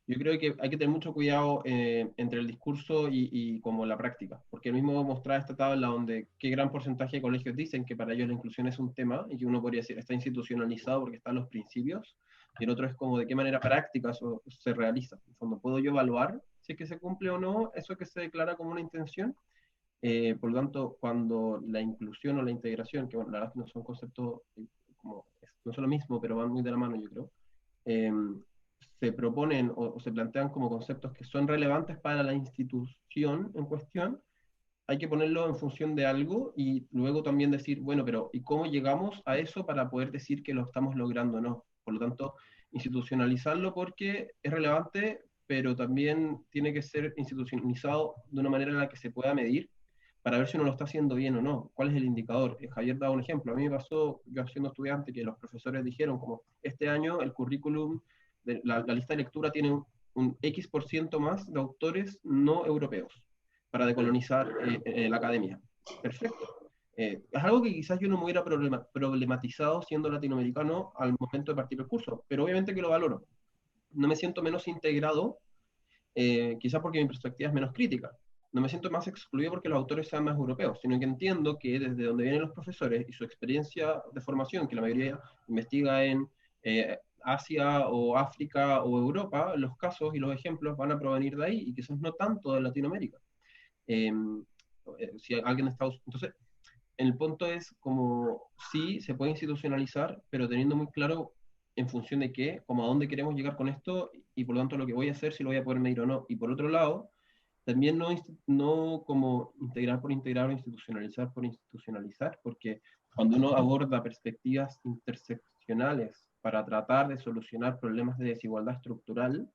[SPEAKER 2] yo creo que hay que tener mucho cuidado entre el discurso y como la práctica, porque el mismo mostrar esta tabla donde qué gran porcentaje de colegios dicen que para ellos la inclusión es un tema, y que uno podría decir está institucionalizado porque están los principios, y el otro es como de qué manera práctica eso se realiza. En el fondo, ¿puedo yo evaluar si es que se cumple o no eso que se declara como una intención? Por lo tanto, cuando la inclusión o la integración, que bueno, la verdad no son conceptos como, no son lo mismo, pero van muy de la mano, yo creo, se proponen o se plantean como conceptos que son relevantes para la institución en cuestión, hay que ponerlo en función de algo y luego también decir, bueno, pero ¿y cómo llegamos a eso para poder decir que lo estamos logrando o no? Por lo tanto, institucionalizarlo porque es relevante, pero también tiene que ser institucionalizado de una manera en la que se pueda medir para ver si uno lo está haciendo bien o no. ¿Cuál es el indicador? Javier daba un ejemplo. A mí me pasó, yo siendo estudiante, que los profesores dijeron como, este año el currículum, la lista de lectura tiene un X% más de autores no europeos para decolonizar la academia. Perfecto. Es algo que quizás yo no me hubiera problematizado siendo latinoamericano al momento de partir el curso, pero obviamente que lo valoro. No me siento menos integrado, quizás porque mi perspectiva es menos crítica. No me siento más excluido porque los autores sean más europeos, sino que entiendo que desde donde vienen los profesores y su experiencia de formación, que la mayoría investiga en Asia o África o Europa, los casos y los ejemplos van a provenir de ahí y quizás no tanto de Latinoamérica. Si alguien está... Entonces, el punto es como sí, se puede institucionalizar, pero teniendo muy claro en función de qué, como a dónde queremos llegar con esto, y por lo tanto lo que voy a hacer, si lo voy a poder medir o no. Y por otro lado, también no como integrar por integrar o institucionalizar por institucionalizar, porque cuando uno aborda perspectivas interseccionales para tratar de solucionar problemas de desigualdad estructural,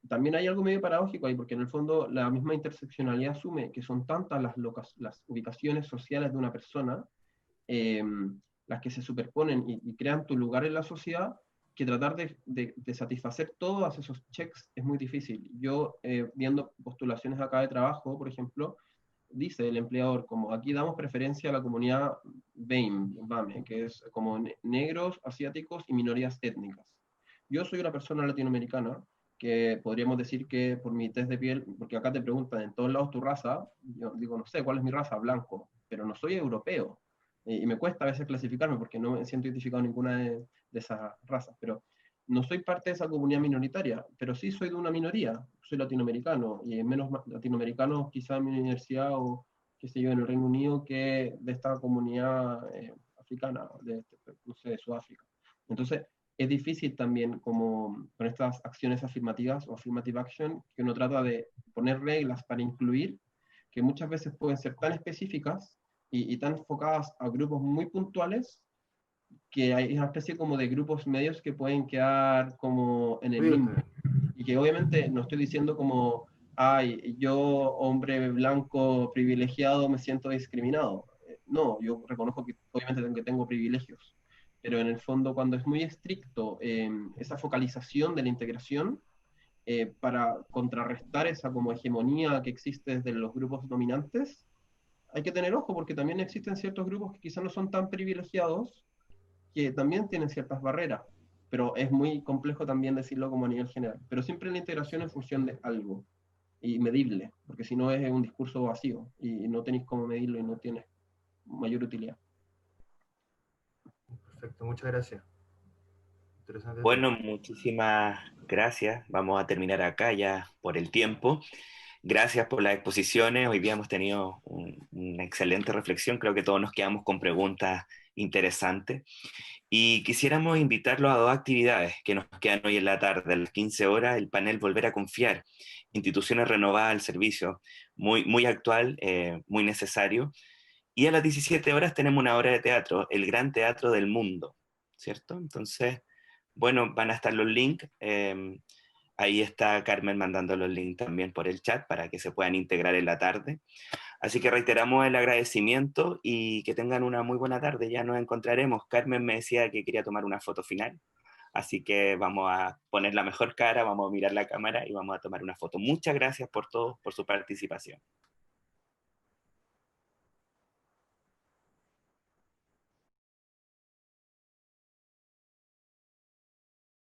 [SPEAKER 2] también hay algo medio paradójico ahí, porque en el fondo la misma interseccionalidad asume que son tantas las ubicaciones sociales de una persona, las que se superponen y crean tu lugar en la sociedad, que tratar de satisfacer todos esos checks es muy difícil. Yo, viendo postulaciones acá de trabajo, por ejemplo, dice el empleador, como aquí damos preferencia a la comunidad BAME, que es como negros, asiáticos y minorías étnicas. Yo soy una persona latinoamericana, que podríamos decir que por mi test de piel, porque acá te preguntan en todos lados tu raza, yo digo, no sé, ¿cuál es mi raza? Blanco, pero no soy europeo. Y me cuesta a veces clasificarme porque no me siento identificado en ninguna de esas razas, pero no soy parte de esa comunidad minoritaria, pero sí soy de una minoría, soy latinoamericano, y hay menos latinoamericanos quizá en mi universidad o qué sé yo, en el Reino Unido, que de esta comunidad africana, no sé, de Sudáfrica. Entonces, es difícil también como con estas acciones afirmativas o affirmative action, que uno trata de poner reglas para incluir, que muchas veces pueden ser tan específicas y tan enfocadas a grupos muy puntuales, que hay una especie como de grupos medios que pueden quedar como en el limbo. Y que obviamente no estoy diciendo como, ay, yo, hombre blanco privilegiado, me siento discriminado. No, yo reconozco que obviamente tengo privilegios. Pero en el fondo, cuando es muy estricto esa focalización de la integración, para contrarrestar esa como hegemonía que existe desde los grupos dominantes, hay que tener ojo porque también existen ciertos grupos que quizás no son tan privilegiados, que también tienen ciertas barreras, pero es muy complejo también decirlo como a nivel general. Pero siempre la integración en función de algo y medible, porque si no es un discurso vacío y no tenéis cómo medirlo y no tienes mayor utilidad.
[SPEAKER 8] Perfecto, muchas gracias. Interesante
[SPEAKER 1] Bueno,
[SPEAKER 8] tema.
[SPEAKER 1] muchísimas gracias. Vamos a terminar acá ya por el tiempo. Gracias por las exposiciones. Hoy día hemos tenido una excelente reflexión. Creo que todos nos quedamos con preguntas interesantes. Y quisiéramos invitarlos a dos actividades que nos quedan hoy en la tarde. A las 15 horas, el panel Volver a Confiar, instituciones renovadas al servicio, muy, muy actual, muy necesario. Y a las 17 horas tenemos una obra de teatro, El Gran Teatro del Mundo, ¿cierto? Entonces, bueno, van a estar los links. Ahí está Carmen mandando los links también por el chat para que se puedan integrar en la tarde. Así que reiteramos el agradecimiento y que tengan una muy buena tarde. Ya nos encontraremos. Carmen me decía que quería tomar una foto final. Así que vamos a poner la mejor cara, vamos a mirar la cámara y vamos a tomar una foto. Muchas gracias por todos, por su participación.